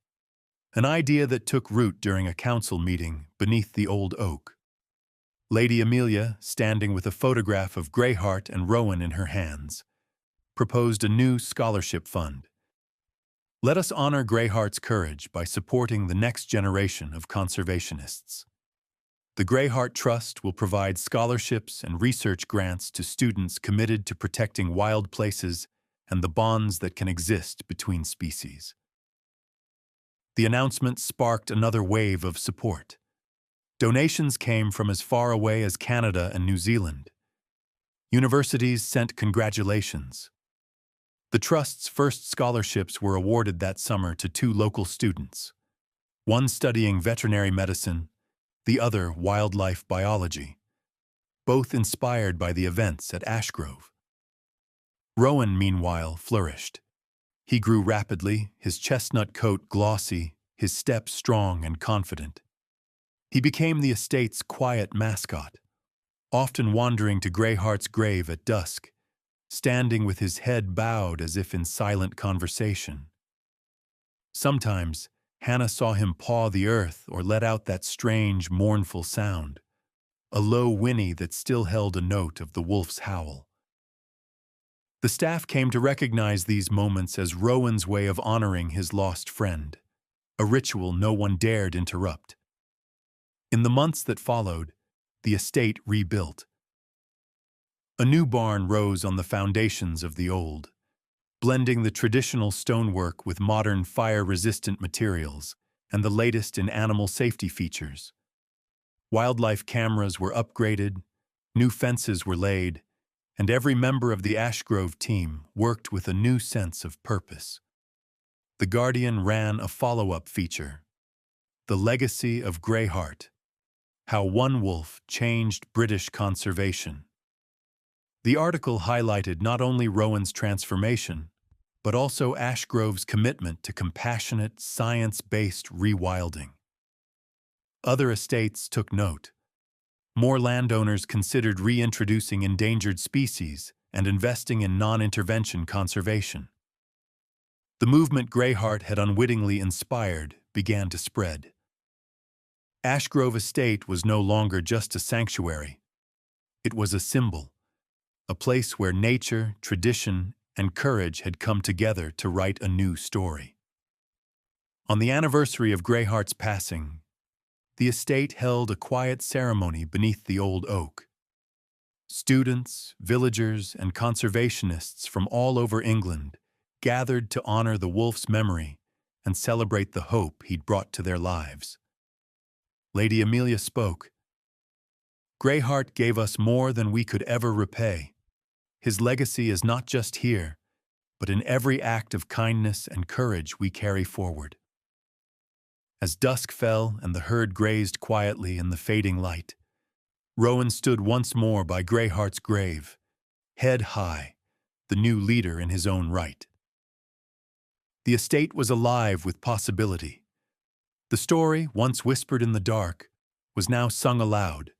an idea that took root during a council meeting beneath the old oak. Lady Amelia, standing with a photograph of Greyheart and Rowan in her hands, proposed a new scholarship fund. Let us honor Greyheart's courage by supporting the next generation of conservationists. The Greyheart Trust will provide scholarships and research grants to students committed to protecting wild places and the bonds that can exist between species. The announcement sparked another wave of support. Donations came from as far away as Canada and New Zealand. Universities sent congratulations. The Trust's first scholarships were awarded that summer to 2 local students, one studying veterinary medicine, the other wildlife biology, both inspired by the events at Ashgrove. Rowan, meanwhile, flourished. He grew rapidly, his chestnut coat glossy, his step strong and confident. He became the estate's quiet mascot, often wandering to Greyheart's grave at dusk, standing with his head bowed as if in silent conversation. Sometimes, Hannah saw him paw the earth or let out that strange, mournful sound, a low whinny that still held a note of the wolf's howl. The staff came to recognize these moments as Rowan's way of honoring his lost friend, a ritual no one dared interrupt. In the months that followed, the estate rebuilt. A new barn rose on the foundations of the old, blending the traditional stonework with modern fire-resistant materials and the latest in animal safety features. Wildlife cameras were upgraded, new fences were laid, and every member of the Ashgrove team worked with a new sense of purpose. The Guardian ran a follow-up feature, The Legacy of Greyheart, How One Wolf Changed British Conservation. The article highlighted not only Rowan's transformation, but also Ashgrove's commitment to compassionate, science-based rewilding. Other estates took note. More landowners considered reintroducing endangered species and investing in non-intervention conservation. The movement Greyheart had unwittingly inspired began to spread. Ashgrove Estate was no longer just a sanctuary. It was a symbol, a place where nature, tradition, and courage had come together to write a new story. On the anniversary of Greyheart's passing, the estate held a quiet ceremony beneath the old oak. Students, villagers, and conservationists from all over England gathered to honor the wolf's memory and celebrate the hope he'd brought to their lives. Lady Amelia spoke. "Greyheart gave us more than we could ever repay. His legacy is not just here, but in every act of kindness and courage we carry forward." As dusk fell and the herd grazed quietly in the fading light, Rowan stood once more by Greyheart's grave, head high, the new leader in his own right. The estate was alive with possibility. The story, once whispered in the dark, was now sung aloud,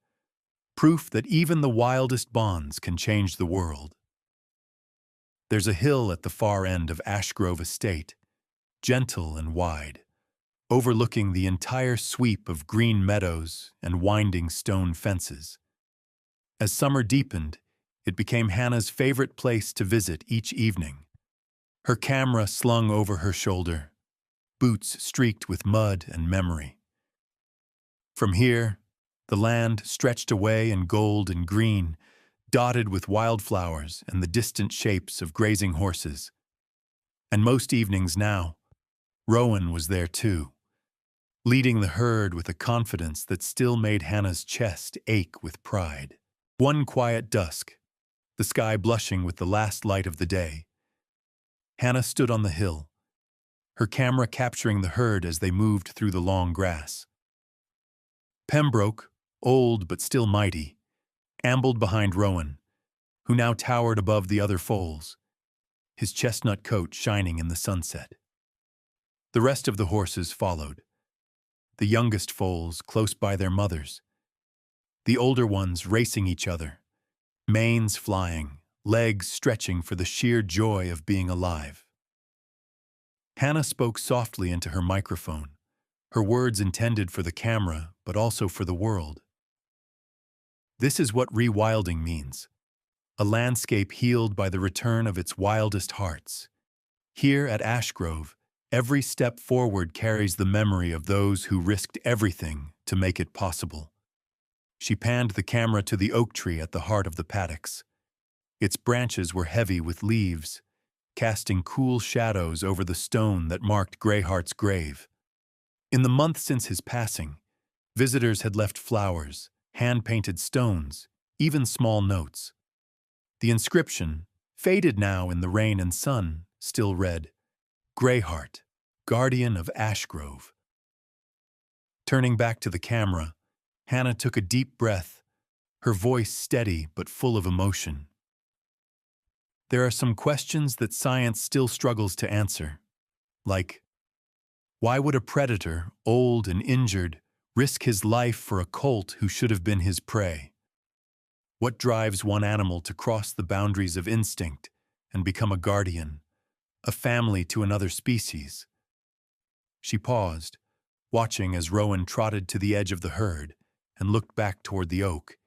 proof that even the wildest bonds can change the world. There's a hill at the far end of Ashgrove Estate, gentle and wide, overlooking the entire sweep of green meadows and winding stone fences. As summer deepened, it became Hannah's favorite place to visit each evening. Her camera slung over her shoulder, boots streaked with mud and memory. From here, the land stretched away in gold and green, dotted with wildflowers and the distant shapes of grazing horses. And most evenings now, Rowan was there too, leading the herd with a confidence that still made Hannah's chest ache with pride. One quiet dusk, the sky blushing with the last light of the day, Hannah stood on the hill, her camera capturing the herd as they moved through the long grass. Pembroke, old but still mighty, ambled behind Rowan, who now towered above the other foals, his chestnut coat shining in the sunset. The rest of the horses followed, the youngest foals close by their mothers, the older ones racing each other, manes flying, legs stretching for the sheer joy of being alive. Hannah spoke softly into her microphone, her words intended for the camera but also for the world. This is what rewilding means, a landscape healed by the return of its wildest hearts. Here at Ashgrove, every step forward carries the memory of those who risked everything to make it possible. She panned the camera to the oak tree at the heart of the paddocks. Its branches were heavy with leaves, casting cool shadows over the stone that marked Greyheart's grave. In the month since his passing, visitors had left flowers, hand-painted stones, even small notes. The inscription, faded now in the rain and sun, still read, "Greyheart, Guardian of Ashgrove." Turning back to the camera, Hannah took a deep breath, her voice steady but full of emotion. There are some questions that science still struggles to answer, like, why would a predator, old and injured, risk his life for a colt who should have been his prey? What drives one animal to cross the boundaries of instinct and become a guardian, a family to another species? She paused, watching as Rowan trotted to the edge of the herd and looked back toward the oak,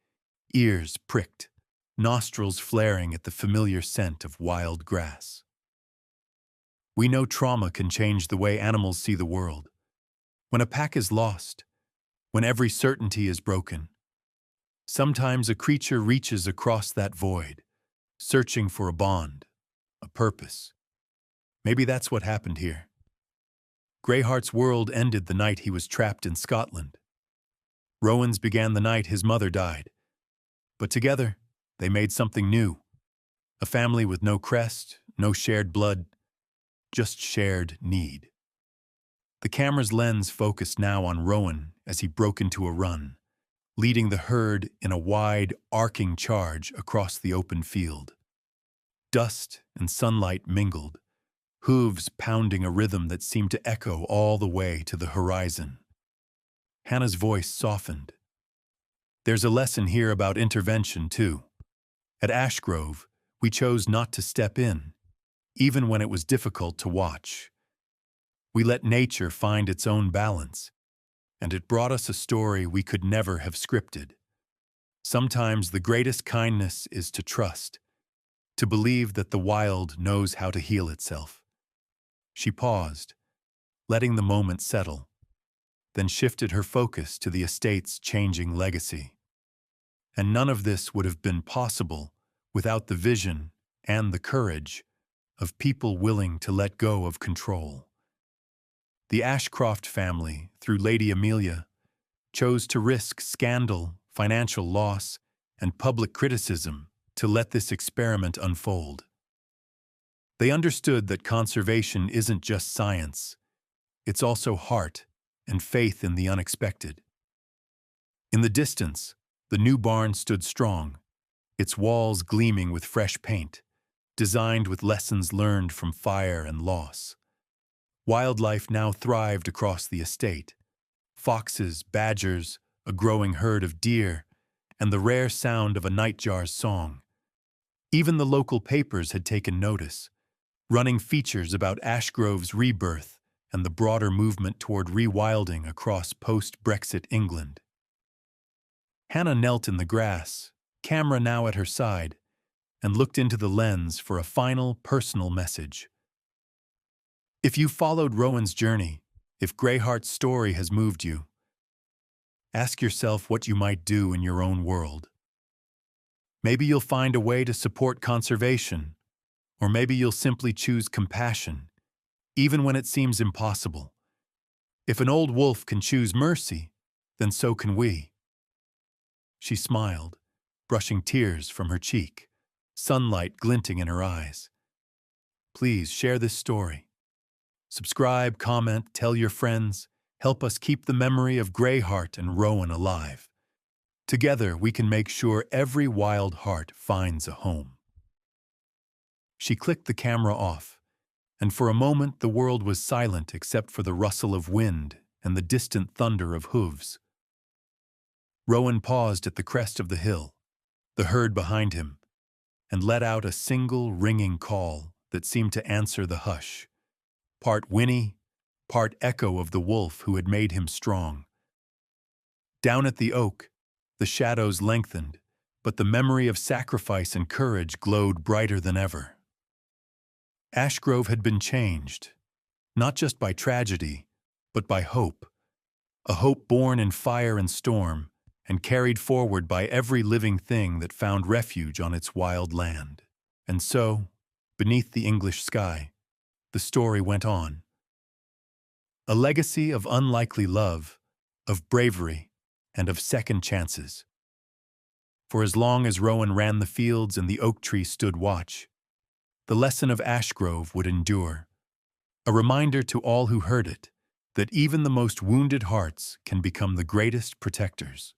ears pricked, nostrils flaring at the familiar scent of wild grass. We know trauma can change the way animals see the world. When a pack is lost, when every certainty is broken, sometimes a creature reaches across that void, searching for a bond, a purpose. Maybe that's what happened here. Greyheart's world ended the night he was trapped in Scotland. Rowan's began the night his mother died. But together, they made something new. A family with no crest, no shared blood, just shared need. The camera's lens focused now on Rowan as he broke into a run, leading the herd in a wide, arcing charge across the open field. Dust and sunlight mingled, hooves pounding a rhythm that seemed to echo all the way to the horizon. Hannah's voice softened. There's a lesson here about intervention, too. At Ashgrove, we chose not to step in, even when it was difficult to watch. We let nature find its own balance, and it brought us a story we could never have scripted. Sometimes the greatest kindness is to trust, to believe that the wild knows how to heal itself. She paused, letting the moment settle, then shifted her focus to the estate's changing legacy. And none of this would have been possible without the vision and the courage of people willing to let go of control. The Ashcroft family, through Lady Amelia, chose to risk scandal, financial loss, and public criticism to let this experiment unfold. They understood that conservation isn't just science, it's also heart and faith in the unexpected. In the distance, the new barn stood strong, its walls gleaming with fresh paint, designed with lessons learned from fire and loss. Wildlife now thrived across the estate. Foxes, badgers, a growing herd of deer, and the rare sound of a nightjar's song. Even the local papers had taken notice, running features about Ashgrove's rebirth and the broader movement toward rewilding across post-Brexit England. Hannah knelt in the grass, camera now at her side, and looked into the lens for a final personal message. If you followed Rowan's journey, if Greyheart's story has moved you, ask yourself what you might do in your own world. Maybe you'll find a way to support conservation, or maybe you'll simply choose compassion, even when it seems impossible. If an old wolf can choose mercy, then so can we. She smiled, brushing tears from her cheek, sunlight glinting in her eyes. Please share this story. Subscribe, comment, tell your friends. Help us keep the memory of Greyheart and Rowan alive. Together, we can make sure every wild heart finds a home. She clicked the camera off, and for a moment the world was silent except for the rustle of wind and the distant thunder of hooves. Rowan paused at the crest of the hill, the herd behind him, and let out a single ringing call that seemed to answer the hush, part whinny, part echo of the wolf who had made him strong. Down at the oak, the shadows lengthened, but the memory of sacrifice and courage glowed brighter than ever. Ashgrove had been changed, not just by tragedy, but by hope, a hope born in fire and storm and carried forward by every living thing that found refuge on its wild land. And so, beneath the English sky, the story went on. A legacy of unlikely love, of bravery, and of second chances. For as long as Rowan ran the fields and the oak tree stood watch, the lesson of Ashgrove would endure, a reminder to all who heard it that even the most wounded hearts can become the greatest protectors.